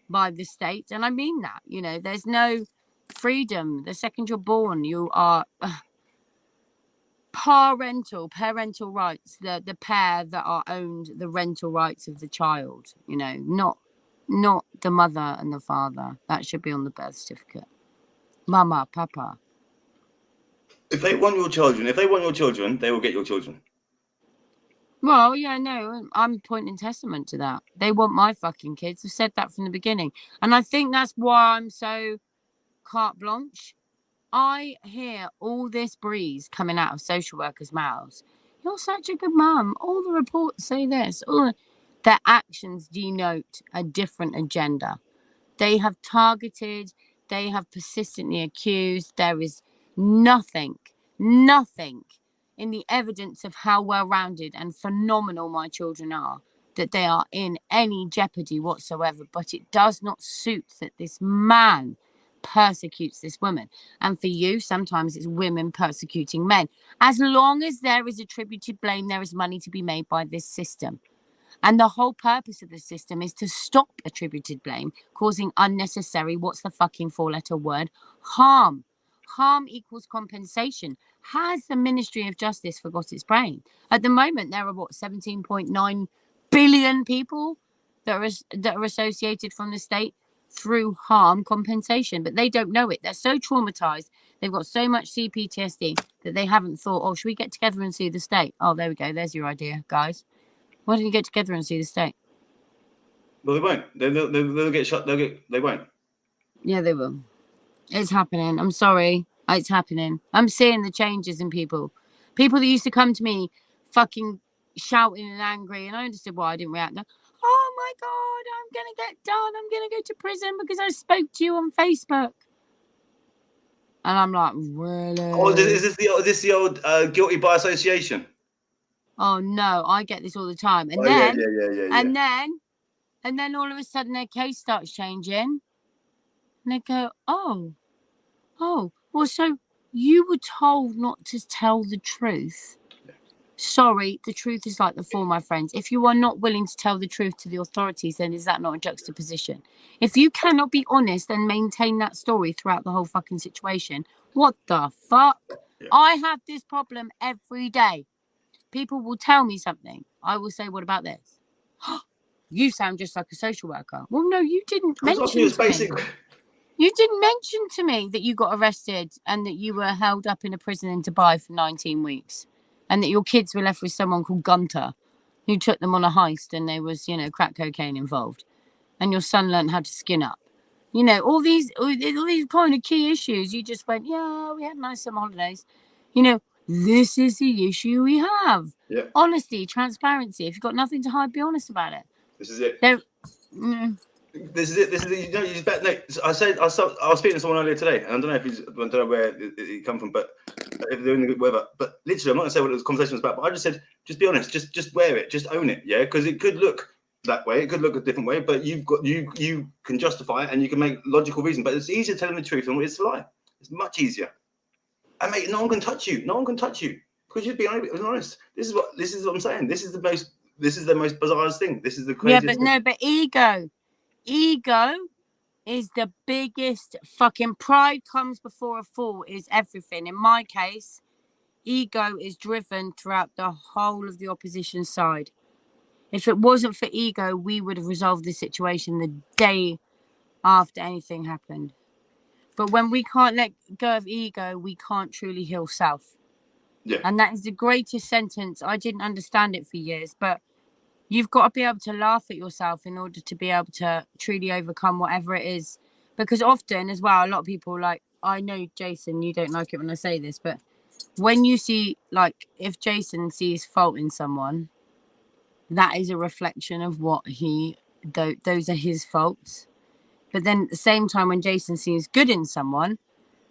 by the state. And I mean that, you know, there's no freedom. The second you're born, you are parental rights. The pair that are owned the rental rights of the child, you know, not the mother and the father. That should be on the birth certificate. Mama, papa. If they want your children, they will get your children. Well, yeah, no, I'm pointing testament to that. They want my fucking kids. I've said that from the beginning. And I think that's why I'm so carte blanche. I hear all this breeze coming out of social workers' mouths. You're such a good mum. All the reports say this. Their actions denote a different agenda. They have targeted, they have persistently accused. There is nothing in the evidence of how well-rounded and phenomenal my children are that they are in any jeopardy whatsoever. But it does not suit that this man persecutes this woman. And for you, sometimes it's women persecuting men. As long as there is attributed blame, there is money to be made by this system. And the whole purpose of the system is to stop attributed blame causing unnecessary, what's the fucking 4-letter word, harm. Harm equals compensation. Has the Ministry of Justice forgot its brain? At the moment, there are, 17.9 billion people that are associated from the state. through harm compensation, but they don't know it. They're so traumatized. They've got so much CPTSD that they haven't thought, oh, should we get together and sue the state? Oh, there we go. There's your idea, guys. Why don't you get together and sue the state? Well, they won't. They'll get shot. They won't. Yeah, they will. It's happening. I'm sorry. It's happening. I'm seeing the changes in people. People that used to come to me fucking shouting and angry, and I understood why I didn't react. Oh my God, I'm going to get done. I'm going to go to prison because I spoke to you on Facebook. And I'm like, really? Oh, is this the old guilty by association? Oh no, I get this all the time. And and then all of a sudden their case starts changing. And they go, oh, well, so you were told not to tell the truth. Sorry, the truth is like the fall, my friends. If you are not willing to tell the truth to the authorities, then is that not a juxtaposition? If you cannot be honest and maintain that story throughout the whole fucking situation, what the fuck? Yeah. I have this problem every day. People will tell me something. I will say, what about this? You sound just like a social worker. Well, no, you didn't mention to me. You didn't mention to me that you got arrested and that you were held up in a prison in Dubai for 19 weeks. And that your kids were left with someone called Gunter, who took them on a heist, and there was, crack cocaine involved. And your son learned how to skin up. All these kind of key issues. You just went, yeah, we had nice summer holidays. This is the issue we have. Yeah. Honesty, transparency. If you've got nothing to hide, be honest about it. This is it. This is it. I was speaking to someone earlier today, and I don't know where it come from, but if they're in the good weather. But literally, I'm not gonna say what the conversation was about. But I just said, just be honest, just wear it, just own it, yeah, because it could look that way, it could look a different way, but you can justify it and you can make logical reason. But it's easier telling the truth than it is to lie. It's much easier. And mate, no one can touch you. No one can touch you because you're being honest. This is what I'm saying. This is the most bizarre thing. This is the craziest. Yeah, but no, but ego is the biggest. Fucking pride comes before a fall is everything. In my case, ego is driven throughout the whole of the opposition side. If it wasn't for ego, we would have resolved this situation the day after anything happened. But when we can't let go of ego, we can't truly heal self. Yeah. And that is the greatest sentence. I didn't understand it for years, but you've got to be able to laugh at yourself in order to be able to truly overcome whatever it is. Because often as well, a lot of people, like, I know, Jason, you don't like it when I say this, but when you see, like, if Jason sees fault in someone, that is a reflection of what those are his faults. But then at the same time, when Jason sees good in someone,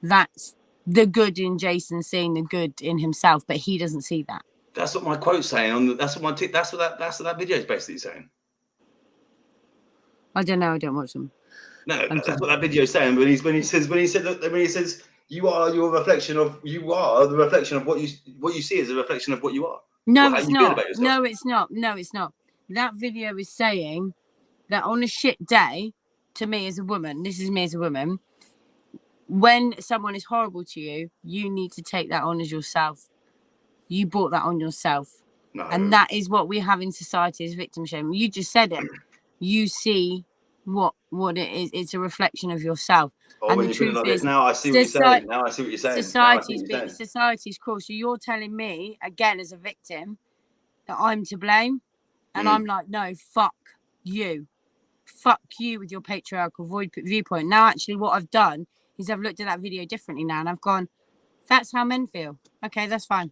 that's the good in Jason seeing the good in himself, but he doesn't see that. That's what my quote's saying. That's what that video is basically saying. I don't know. I don't watch them. No, that's what that video is saying. When he says you are the reflection of what you see as a reflection of what you are. No, it's not. No, it's not. No, it's not. That video is saying that on a shit day, to me as a woman, this is me as a woman, when someone is horrible to you, you need to take that on as yourself. You brought that on yourself. No. And that is what we have in society as victim shaming. You just said it. You see what it is. It's a reflection of yourself. Oh, and when the you put it truth like is, this, now I see what you're saying. Now I see what you're saying. Society's cruel. So you're telling me, again, as a victim, that I'm to blame. And I'm like, no, fuck you. Fuck you with your patriarchal viewpoint. Now, actually, what I've done is I've looked at that video differently now, and I've gone, that's how men feel. Okay, that's fine.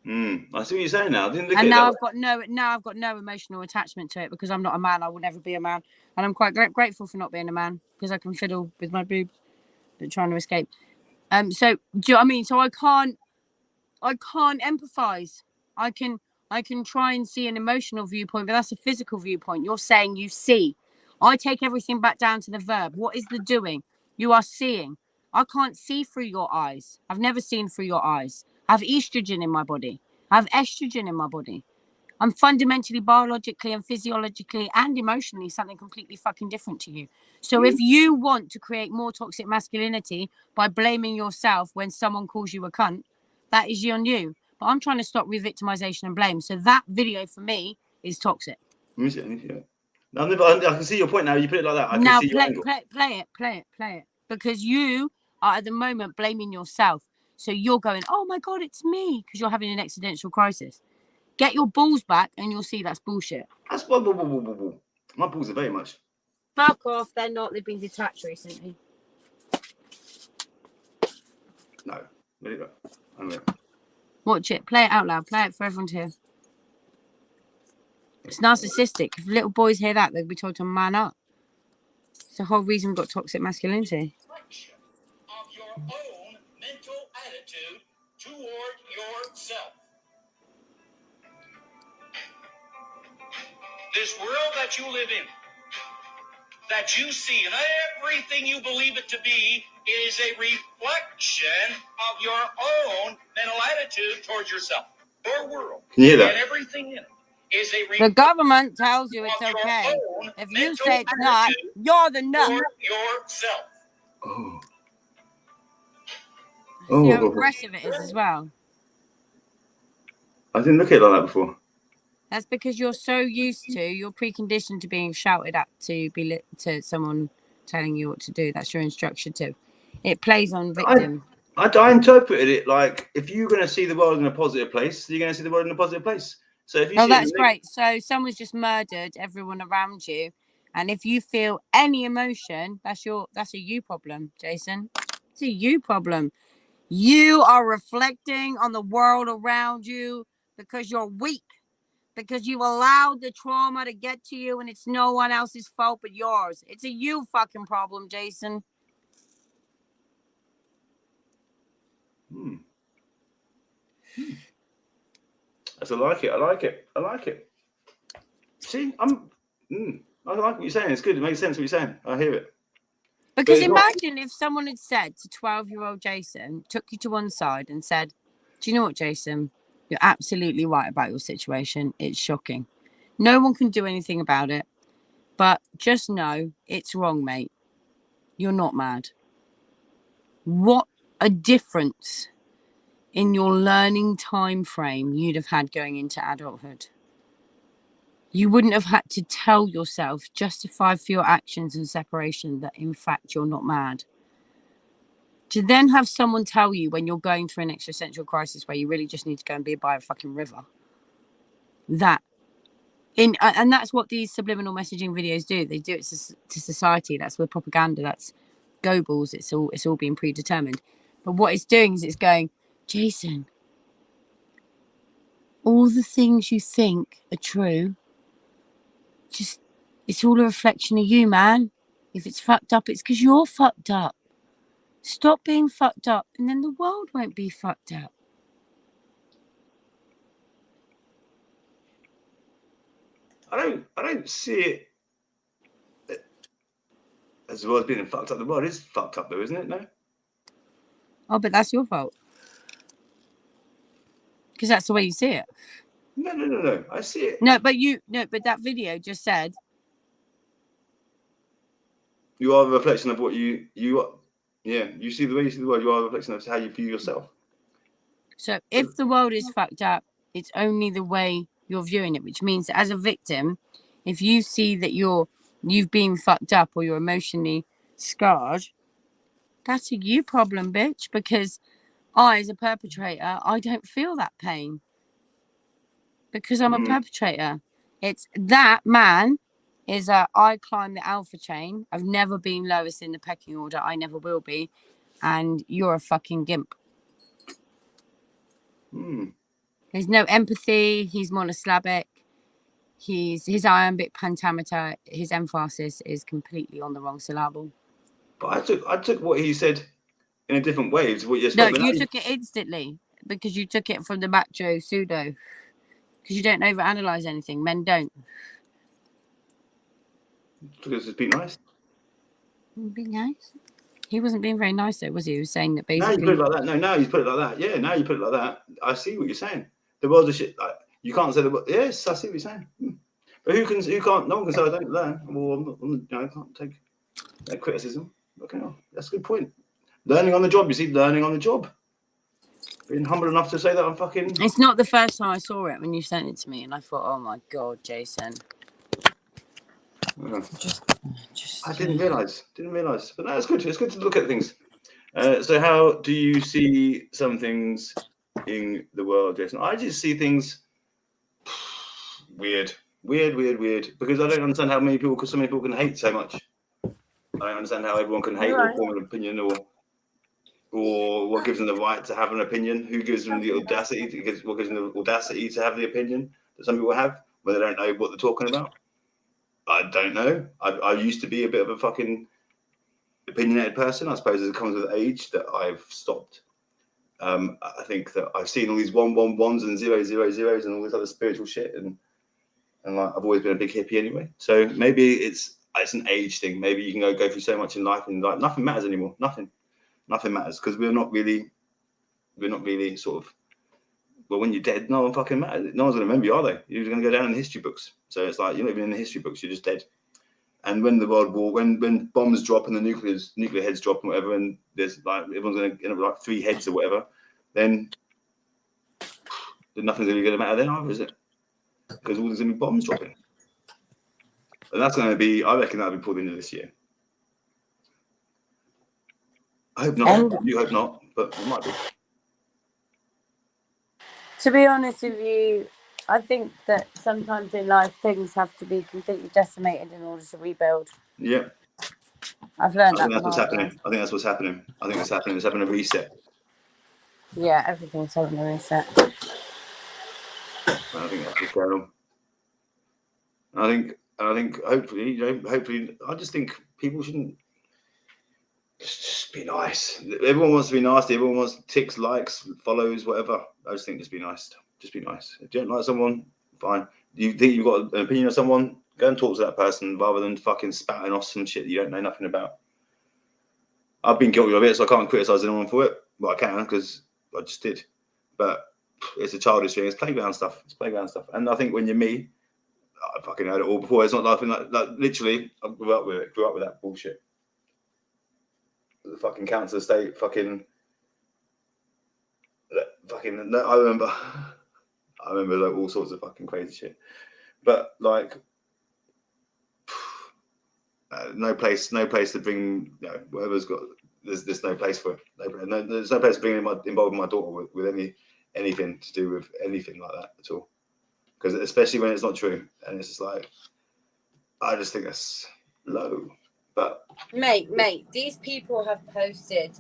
I see what you're saying now. I didn't look and at now it I've got no emotional attachment to it because I'm not a man. I will never be a man, and I'm quite grateful for not being a man because I can fiddle with my boobs, but trying to escape. So do you know what I mean? So I can't empathize. I can try and see an emotional viewpoint, but that's a physical viewpoint. You're saying you see. I take everything back down to the verb. What is the doing? You are seeing. I can't see through your eyes. I've never seen through your eyes. I have estrogen in my body. I have estrogen in my body. I'm fundamentally, biologically and physiologically and emotionally something completely fucking different to you. So if you want to create more toxic masculinity by blaming yourself when someone calls you a cunt, that is on you. But I'm trying to stop re-victimization and blame. So that video for me is toxic. Let me see it. No, I can see your point now. You put it like that. I can Now see your angle. play it. Because you are at the moment blaming yourself. So you're going, oh my God, it's me. Because you're having an existential crisis. Get your balls back and you'll see that's bullshit. That's my balls are very much. Fuck off. They're not. They've been detached recently. No. There you go. Anyway. Watch it. Play it out loud. Play it for everyone to hear. It's narcissistic. If little boys hear that, they'll be told to man up. It's the whole reason we've got toxic masculinity. Of your own mental attitude toward yourself. This world that you live in, that you see, and everything you believe it to be, is a reflection of your own mental attitude towards yourself. Your world You hear that? and everything in it is a The reflection government tells you it's of your okay. own If you mental say it's not, attitude you're the nut. toward yourself. Oh. See how Oh. aggressive it is as well. I didn't look at it like that before. That's because you're so used to, you're preconditioned to being shouted at to be to someone telling you what to do. That's your instruction too. It plays on victim. I interpreted it like if you're going to see the world in a positive place, you're going to see the world in a positive place. So if you Oh, see that's great. So someone's just murdered everyone around you, and if you feel any emotion, that's a you problem, Jason. It's a you problem. You are reflecting on the world around you because you're weak. Because you allowed the trauma to get to you and it's no one else's fault but yours. It's a you fucking problem, Jason. I like it. See, I like what you're saying. It's good. It makes sense what you're saying. I hear it. Because imagine if someone had said to 12-year-old Jason, took you to one side and said, do you know what, Jason? You're absolutely right about your situation. It's shocking. No one can do anything about it. But just know it's wrong, mate. You're not mad. What a difference in your learning time frame you'd have had going into adulthood. You wouldn't have had to tell yourself, justify for your actions and separation that in fact you're not mad. To then have someone tell you when you're going through an existential crisis where you really just need to go and be by a fucking river. And that's what these subliminal messaging videos do. They do it to society. That's with propaganda. That's Goebbels. It's all being predetermined. But what it's doing is it's going, Jason, all the things you think are true, just it's all a reflection of you, man. If it's fucked up, it's because you're fucked up. Stop being fucked up, and then the world won't be fucked up. I don't see it as the world's being fucked up. The world is fucked up, though, isn't it? No. Oh, but that's your fault. Because that's the way you see it. No. I see it. But that video just said you are a reflection of what you are. Yeah, you see the way you see the world. You are a reflection of how you view yourself. So if the world is fucked up, it's only the way you're viewing it, which means that as a victim, if you see that you've been fucked up or you're emotionally scarred, that's a you problem, bitch. Because I, as a perpetrator, I don't feel that pain because I'm a perpetrator. It's that man is I climb the alpha chain. I've never been lowest in the pecking order. I never will be. And you're a fucking gimp. There's no empathy. He's monosyllabic. His iambic pentameter, his emphasis is completely on the wrong syllable. But I took what he said in a different way to what you're No, you took it instantly because you took it from the macho pseudo. Because you don't overanalyze anything. Men don't. Because it's been nice. Be nice. He wasn't being very nice though, was he? He was saying that basically. Now you put it like that. No, now you put it like that. Yeah, now you put it like that. I see what you're saying. The world's a shit. Like, you can't say the word. Yes, I see what you're saying. But who can't? No one can say I don't learn. Well, I can't take that criticism. Okay, that's a good point. Learning on the job. You see, learning on the job. Being humble enough to say that I'm fucking. It's not the first time I saw it when you sent it to me, and I thought, oh my god, Jason. I didn't realise. But no, it's good. It's good to look at things. So how do you see some things in the world, Jason? I just see things weird. Because I don't understand how many people, because so many people can hate so much. I don't understand how everyone can hate or form an opinion, or what gives them the right to have an opinion. Who gives them the audacity? What gives them the audacity to have the opinion that some people have when they don't know what they're talking about? I don't know. I used to be a bit of a fucking opinionated person. I suppose it comes with age that I've stopped. I think that I've seen all these 111s and 000s and all this other spiritual shit, and like I've always been a big hippie anyway. So maybe it's an age thing. Maybe you can go through so much in life and like nothing matters anymore. Nothing matters because we're not really sort of. Well, when you're dead, no one fucking matters. No one's going to remember you, are they? You're going to go down in the history books. So it's like you're not even in the history books. You're just dead. And when the world war, when bombs drop and the nuclear heads drop and whatever, and there's like everyone's going to end up with like 3 heads or whatever, then nothing's really going to matter then either, is it? Because all there's going to be bombs dropping, and that's going to be, I reckon, that'll be before the end of this year. I hope not. You hope not, but it might be. To be honest with you, I think that sometimes in life things have to be completely decimated in order to rebuild. Yeah. I've learned that. That's what's happening. I think that's what's happening. I think it's happening. It's having a reset. Yeah, everything's having a reset. I think that's what's going on. I think hopefully, I just think people shouldn't just be nice. Everyone wants to be nasty. Everyone wants ticks, likes, follows, whatever. I just think just be nice. Just be nice. If you don't like someone, fine. You think you've got an opinion of someone, go and talk to that person rather than fucking spouting off some shit that you don't know nothing about. I've been guilty of it, so I can't criticize anyone for it. Well, I can because I just did. But it's a childish thing. It's playground stuff. And I think when you're me, I fucking heard it all before. It's not nothing like literally. I grew up with it. Grew up with that bullshit. The fucking council estate, fucking. I remember like all sorts of fucking crazy shit. But like, no place to bring. You know, whatever's got. There's no place for it. There's no place to bring involving my daughter with anything to do with anything like that at all. Because especially when it's not true, and it's just like, I just think that's low. But mate, these people have posted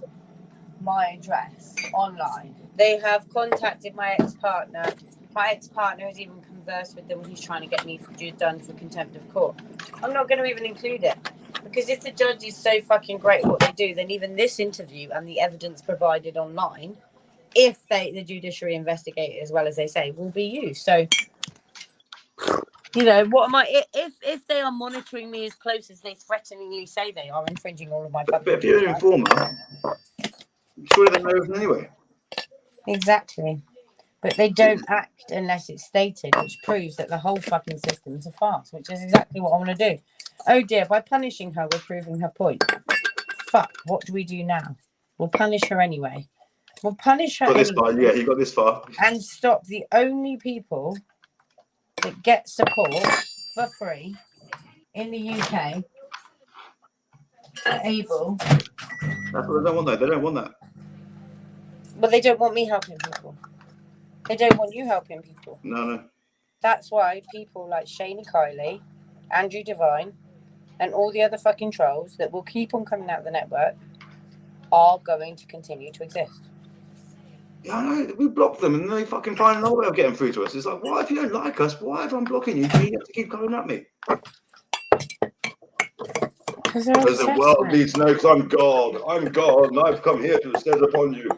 my address online. They have contacted my ex-partner. My ex-partner has even conversed with them when he's trying to get me done for contempt of court. I'm not going to even include it because if the judge is so fucking great at what they do, then even this interview and the evidence provided online, if the judiciary investigate it as well as they say, will be used. So, you know, what am I? If they are monitoring me as close as they threateningly say they are, infringing all of my. But if you're an informer, surely they know everything anyway. Exactly. But they don't act unless it's stated, which proves that the whole fucking system's a farce, which is exactly what I want to do. Oh dear, by punishing her, we're proving her point. Fuck, what do we do now? We'll punish her anyway. We'll punish her anyway. Yeah, he got this far. And stop the only people that get support for free in the UK are able. That's what they don't want, though. They don't want that. But they don't want me helping people. They don't want you helping people. No. That's why people like Shane Kylie, Andrew Devine, and all the other fucking trolls that will keep on coming out of the network are going to continue to exist. Yeah, I know. We block them and they fucking find another way of getting through to us. It's like, why, if you don't like us, why if I'm blocking you, do you have to keep coming at me? Because the world needs to know, because I'm God, and I've come here to bestow upon you.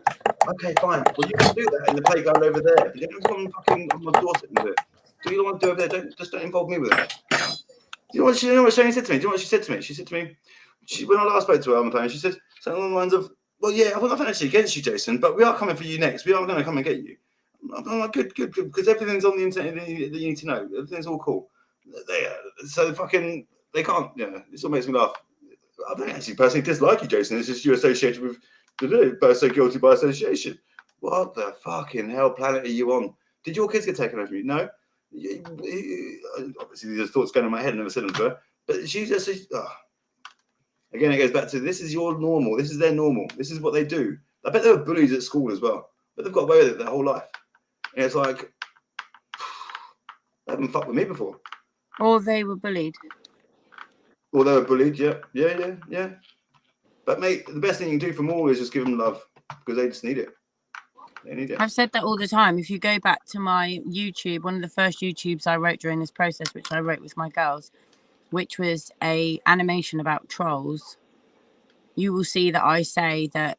Okay, fine. Well, you can do that in the playground over there. You don't come fucking on my doorstep and do it. Do you want to do over there? Don't involve me with it. You know what Shane said to me? Do you know what she said to me? She said to me, when I last spoke to her on the phone, she said something along the lines of, well, yeah, I've got nothing actually against you, Jason, but we are coming for you next. We are going to come and get you. I'm like, good, because everything's on the internet that you need to know. Everything's all cool. So fucking, they can't, yeah, this all makes me laugh. I don't actually personally dislike you, Jason. It's just you're associated with the so guilty by association. What the fucking hell planet are you on? Did your kids get taken over you? No. Obviously, these are thoughts going in my head. I never said them to her. But she's just again, it goes back to this is your normal, this is their normal, this is what they do. I bet they were bullies at school as well, but they've got away with it their whole life. And it's like, they haven't fucked with me before. Or they were bullied. Or they were bullied, yeah. But mate, the best thing you can do for them all is just give them love, because they just need it. They need it. I've said that all the time. If you go back to my YouTube, one of the first YouTubes I wrote during this process, which I wrote with my girls, which was a animation about trolls, you will see that I say that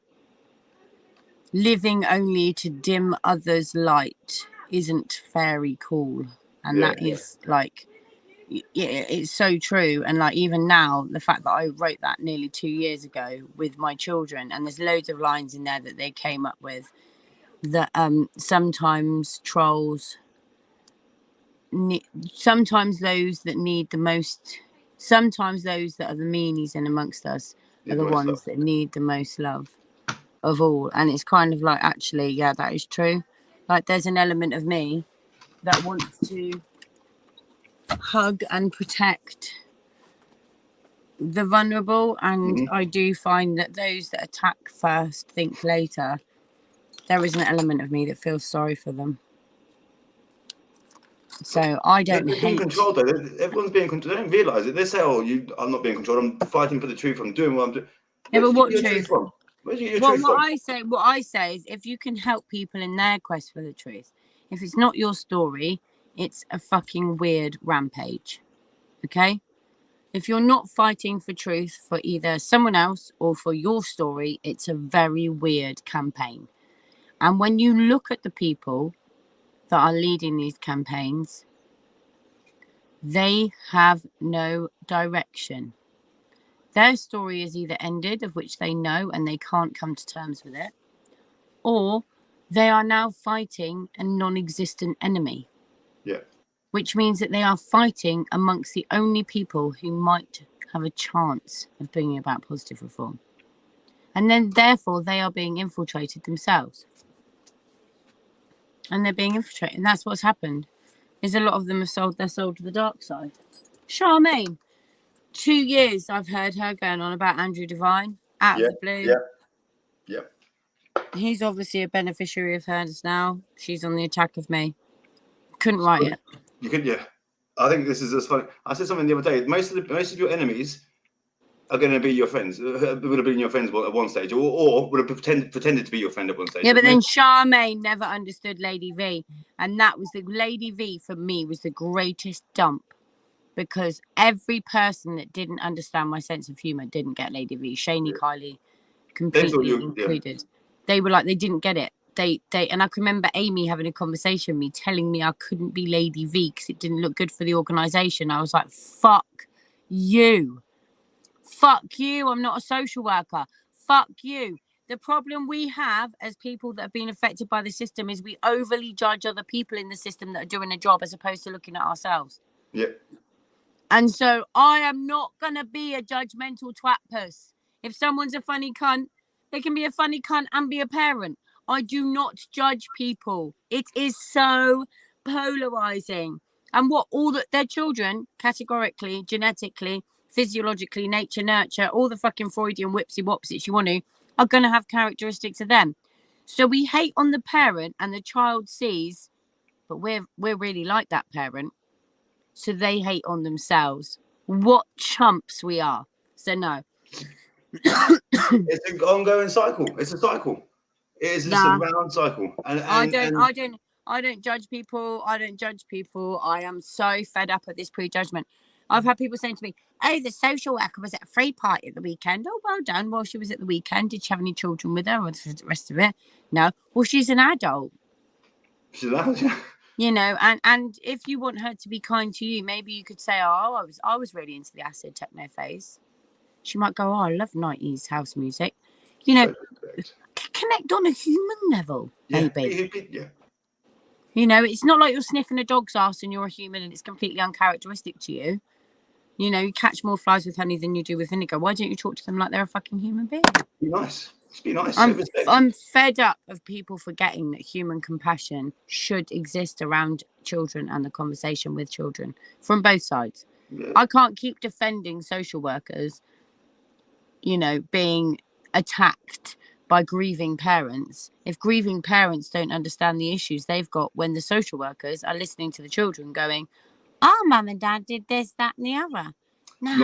living only to dim others' light isn't very cool. And that is like, it's so true. And like, even now, the fact that I wrote that nearly 2 years ago with my children, and there's loads of lines in there that they came up with, that sometimes trolls, sometimes those that need the most, sometimes those that are the meanies in amongst us are the ones that need the most love of all. And it's kind of like, actually, yeah, that is true. Like, there's an element of me that wants to hug and protect the vulnerable, and I do find that those that attack first think later. There is an element of me that feels sorry for them. So I don't hate. Being controlled, though. Everyone's being controlled. They don't realise it. They say, "Oh, I'm not being controlled. I'm fighting for the truth. I'm doing what I'm doing." Yeah, but what truth? Where'd you get your truth from? What I say is, if you can help people in their quest for the truth, if it's not your story, it's a fucking weird rampage. Okay? If you're not fighting for truth for either someone else or for your story, it's a very weird campaign. And when you look at the people that are leading these campaigns, they have no direction. Their story is either ended, of which they know and they can't come to terms with it, or they are now fighting a non-existent enemy. Yeah. Which means that they are fighting amongst the only people who might have a chance of bringing about positive reform. And then, therefore, they are being infiltrated themselves. And they're being infiltrated. And that's what's happened. Is a lot of them have sold their soul to the dark side. Charmaine. 2 years I've heard her going on about Andrew Devine out of the blue. Yeah. He's obviously a beneficiary of hers now. She's on the attack of me. Couldn't write it. You could, yeah. I think this is just funny. I said something the other day. Most of your enemies are going to be your friends. Would have been your friends at one stage, or would have pretended to be your friend at one stage. Yeah, but then Charmaine never understood Lady V, and that was the Lady V for me was the greatest dump, because every person that didn't understand my sense of humor didn't get Lady V. Shaney, Kylie, completely included. They were like, they didn't get it. They and I can remember Amy having a conversation with me, telling me I couldn't be Lady V because it didn't look good for the organisation. I was like, fuck you. Fuck you. I'm not a social worker. Fuck you. The problem we have as people that have been affected by the system is we overly judge other people in the system that are doing a job as opposed to looking at ourselves. Yeah. And so I am not going to be a judgmental twat puss. If someone's a funny cunt, they can be a funny cunt and be a parent. I do not judge people. It is so polarizing. And what all that their children, categorically, genetically, physiologically, nature, nurture, all the fucking Freudian whipsy wopsies you want to, are going to have characteristics of them. So we hate on the parent and the child sees, but we're really like that parent. So they hate on themselves. What chumps we are. So no. It's an ongoing cycle. It's a cycle. It is just a round cycle. And I don't judge people. I don't judge people. I am so fed up at this prejudgment. I've had people saying to me, "Oh, the social worker was at a free party at the weekend." Oh, well done. Well, she was at the weekend. Did she have any children with her or the rest of it? No. Well, she's an adult. She's an adult, yeah. You know, and if you want her to be kind to you, maybe you could say, "Oh, I was really into the acid techno phase." She might go, "Oh, I love 90s house music." You know, connect on a human level, maybe. Yeah. You know, it's not like you're sniffing a dog's ass and you're a human and it's completely uncharacteristic to you. You know, you catch more flies with honey than you do with vinegar. Why don't you talk to them like they're a fucking human being? Be nice. Just be nice. I'm fed up of people forgetting that human compassion should exist around children and the conversation with children from both sides. Yeah. I can't keep defending social workers, you know, being attacked by grieving parents if grieving parents don't understand the issues they've got when the social workers are listening to the children going, oh, mum and dad did this, that, and the other. Not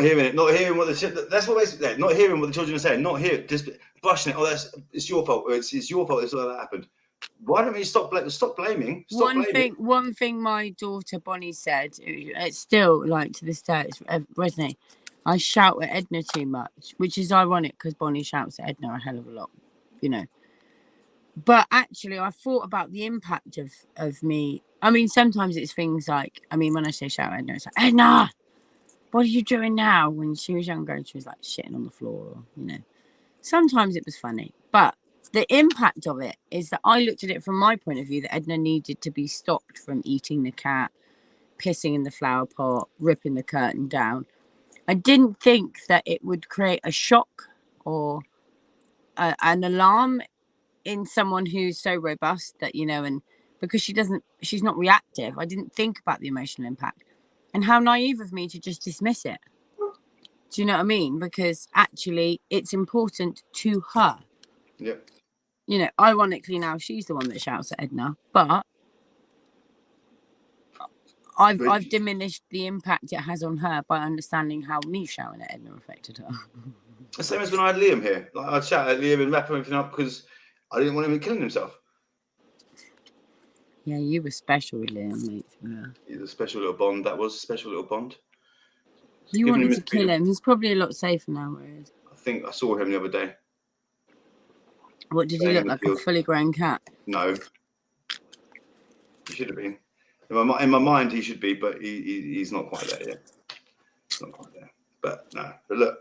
hearing it, not hearing what that's what basically, not hearing what the children are saying, not hearing, just brushing it. Oh, it's your fault. Or it's your fault. It's all that happened. Why don't we stop blaming? One thing my daughter Bonnie said, it's still like to this day, it's resonating. I shout at Edna too much, which is ironic because Bonnie shouts at Edna a hell of a lot, you know. But actually, I thought about the impact of me. I mean, sometimes it's things like, I mean, when I say shout at Edna, it's like, Edna, what are you doing now? When she was younger, she was like shitting on the floor, or, you know. Sometimes it was funny, but the impact of it is that I looked at it from my point of view that Edna needed to be stopped from eating the cat, pissing in the flower pot, ripping the curtain down. I didn't think that it would create a shock or an alarm in someone who's so robust that, you know, and because she's not reactive. I didn't think about the emotional impact and how naive of me to just dismiss it. Do you know what I mean? Because actually it's important to her. Yeah. You know, ironically now she's the one that shouts at Edna, but I've diminished the impact it has on her by understanding how me shouting at Edna affected her. The same as when I had Liam here. Like, I'd shout at Liam and wrap everything up because I didn't want him killing himself. Yeah, you were special with Liam, mate. Yeah. He's a special little bond. That was a special little bond. You wanted to kill him. He's probably a lot safer now. Where he is. I think I saw him the other day. What did he look like? A fully grown cat? No. He should have been. In my mind, he should be, but he's not quite there yet. He's not quite there. But no. But look,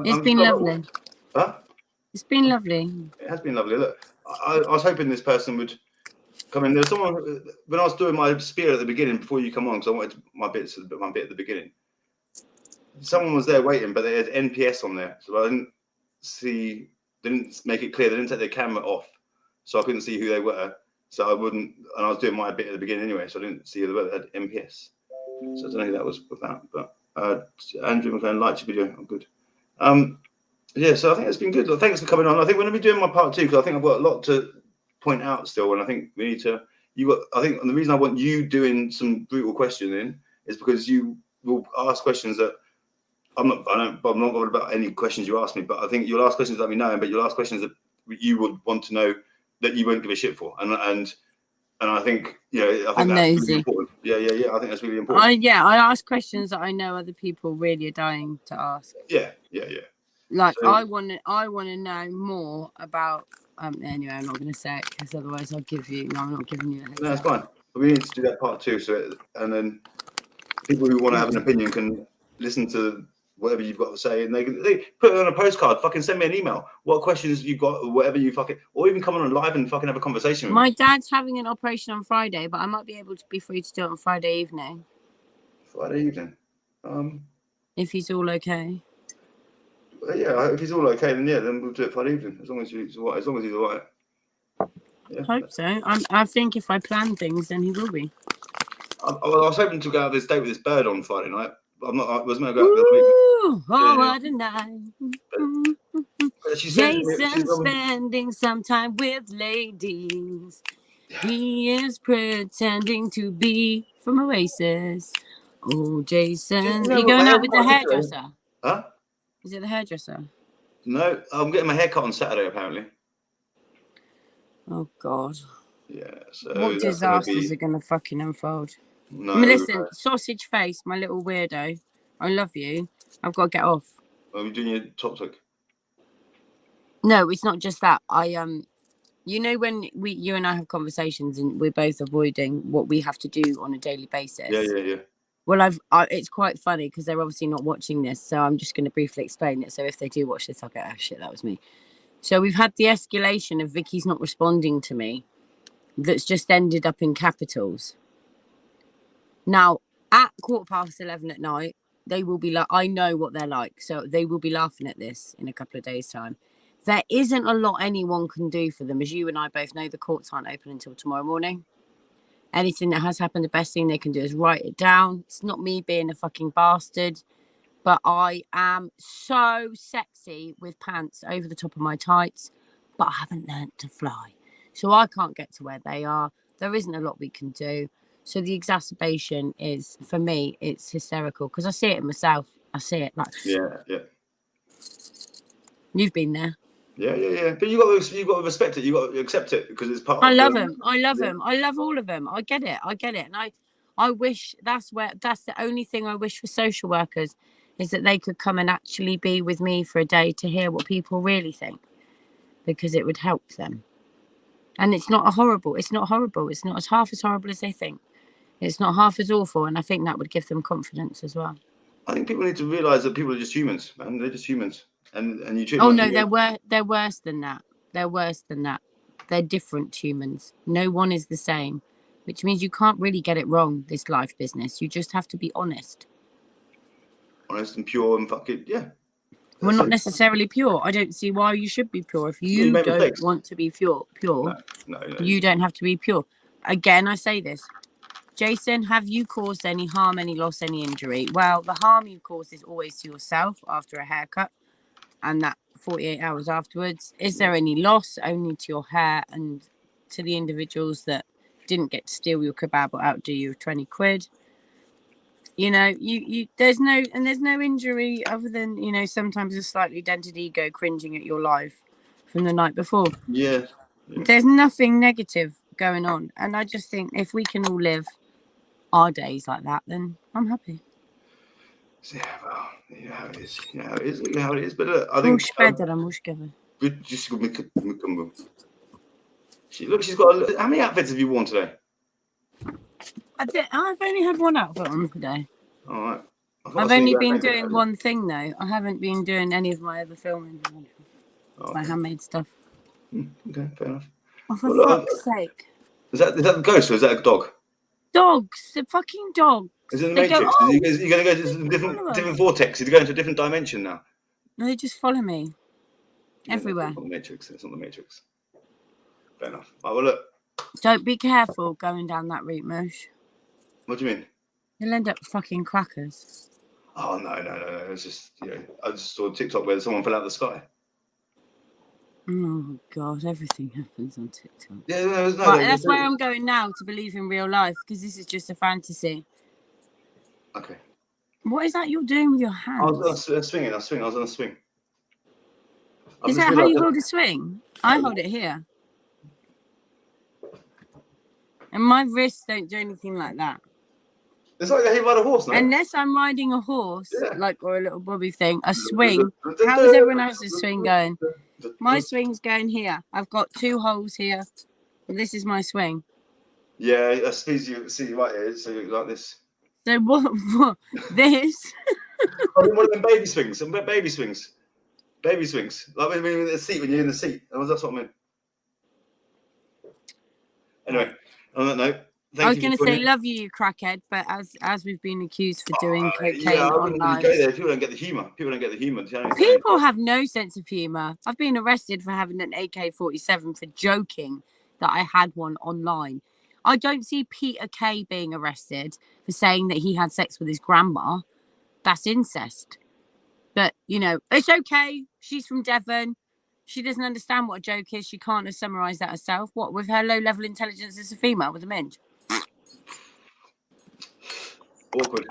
it's been lovely. Huh? It's been lovely. It has been lovely. Look, I was hoping this person would come in. There's someone when I was doing my spiel at the beginning before you come on, because I wanted my bit at the beginning. Someone was there waiting, but they had NPS on there, so I didn't make it clear. They didn't take their camera off, so I couldn't see who they were. So I wouldn't, and I was doing my bit at the beginning anyway, so I didn't see who they were. They had NPS, so I don't know who that was about. But Andrew McLean liked your video. I'm good. Yeah, so I think it's been good. Thanks for coming on. I think we're going to be doing my part 2 because I think I've got a lot to point out still, and I think we need to. I think the reason I want you doing some brutal questioning is because you will ask questions that I'm not worried about any questions you ask me, but I think you'll ask questions that me know, but you'll ask questions that you would want to know that you won't give a shit for, and I think I think that's really important. Yeah. I think that's really important. I ask questions that I know other people really are dying to ask. Yeah. Like so, I want to know more about. Anyway, I'm not going to say it because otherwise I'll give you. No, I'm not giving you. No, that's fine. But we need to do that part 2, and then people who want to have an opinion can listen to whatever you've got to say, and they put it on a postcard. Fucking send me an email. What questions you've got, or whatever you or even come on live and fucking have a conversation with me. My dad's having an operation on Friday, but I might be able to be free to do it on Friday evening. Friday evening. If he's all okay. Yeah, if he's all okay, then we'll do it Friday evening. As long as he's all right. Yeah, I hope so. I think if I plan things, then he will be. I was hoping to go out this date with this bird on Friday night. I wasn't going to go out what a night. Jason's spending some time with ladies. He is pretending to be from Oasis. Oh, Jason. You going out with the hairdresser? Huh? Is it the hairdresser? No, I'm getting my hair cut on Saturday, apparently. Oh, God. Yeah, so what disasters are going to fucking unfold? No. I mean, listen, sausage face, my little weirdo. I love you. I've got to get off. Are we doing your top talk? No, it's not just that. You know, when you and I have conversations and we're both avoiding what we have to do on a daily basis. Yeah. Well, it's quite funny because they're obviously not watching this, so I'm just going to briefly explain it. So if they do watch this, I'll go, oh shit, that was me. So we've had the escalation of Vicky's not responding to me. That's just ended up in capitals. Now, at 11:15 at night, they will be like, I know what they're like. So they will be laughing at this in a couple of days' time. There isn't a lot anyone can do for them. As you and I both know, the courts aren't open until tomorrow morning. Anything that has happened, the best thing they can do is write it down. It's not me being a fucking bastard, but I am so sexy with pants over the top of my tights, but I haven't learnt to fly. So I can't get to where they are. There isn't a lot we can do. So the exacerbation is, for me, it's hysterical because I see it in myself. I see it like, Yeah. you've been there. Yeah. But you got to respect it. You got to accept it because it's part. I of love the, them. I love them. I love all of them. I get it. And I wish that's the only thing I wish for social workers is that they could come and actually be with me for a day to hear what people really think, because it would help them. And it's not horrible. It's not as half as horrible as they think. It's not half as awful. And I think that would give them confidence as well. I think people need to realise that people are just humans, man. They're just humans. And you treat Oh, them no, like they're worse than that. They're worse than that. They're different humans. No one is the same, which means you can't really get it wrong, this life business. You just have to be honest. honest and pure and fucking, yeah. We're not necessarily pure. I don't see why you should be pure. If you make don't mistakes. want to be pure, No. you don't have to be pure. Again, I say this. Jason, have you caused any harm, any loss, any injury? Well, the harm you caused is always to yourself after a haircut and that 48 hours afterwards. Is there any loss? Only to your hair and to the individuals that didn't get to steal your kebab or outdo you of 20 quid. You know, there's no injury other than, you know, sometimes a slightly dented ego cringing at your life from the night before. Yeah. There's nothing negative going on. And I just think if we can all live our days like that, then I'm happy. Yeah, well, how it is. How it is. But look, I think. She's got. How many outfits have you worn today? I've only had one outfit on today. All right. I've only been doing one thing though. I haven't been doing any of my other filming. My handmade stuff. Okay, fair enough. Oh, for fuck's sake. Is that the ghost or is that a dog? Dogs. The fucking dogs. Is it the Matrix? You're going to go to a different vortex. You're going to a different dimension now. No, they just follow me. Everywhere. It's not the Matrix. It's not the Matrix. Fair enough. Right, well, look. Don't be careful going down that route, Mush. What do you mean? You'll end up fucking crackers. Oh, no. It's just, I just saw a TikTok where someone fell out of the sky. Oh, God. Everything happens on TikTok. Yeah, that's where I'm going now to believe in real life, because this is just a fantasy. Okay. What is that you're doing with your hands? I was swinging. I was on a swing. Is that how you hold a swing? I hold it here. And my wrists don't do anything like that. It's like you ride a horse, no? Unless I'm riding a horse, or a little bobby thing, a swing. How is everyone else's swing going? My swing's going here. I've got 2 holes here. And this is my swing. Yeah, that's easy. See right here. So you like this. So what this? One of them baby swings. Baby swings. Like when you're in the seat, when you're in the seat. That's what I mean. Anyway, on that note, I was going to say love you crackhead, but as we've been accused for doing cocaine online. Go there. People don't get the humour. People have no sense of humour. I've been arrested for having an AK-47 for joking that I had one online. I don't see Peter Kay being arrested for saying that he had sex with his grandma. That's incest. But, it's okay. She's from Devon. She doesn't understand what a joke is. She can't have summarised that herself. What, with her low-level intelligence as a female with a minge? Awkward.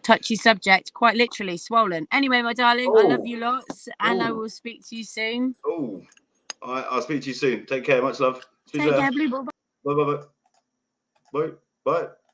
Touchy subject, quite literally swollen. Anyway, my darling, I love you lots, and I will speak to you soon. Oh, I'll speak to you soon. Take care. Much love. Take care, blue ball. Bye. Bye.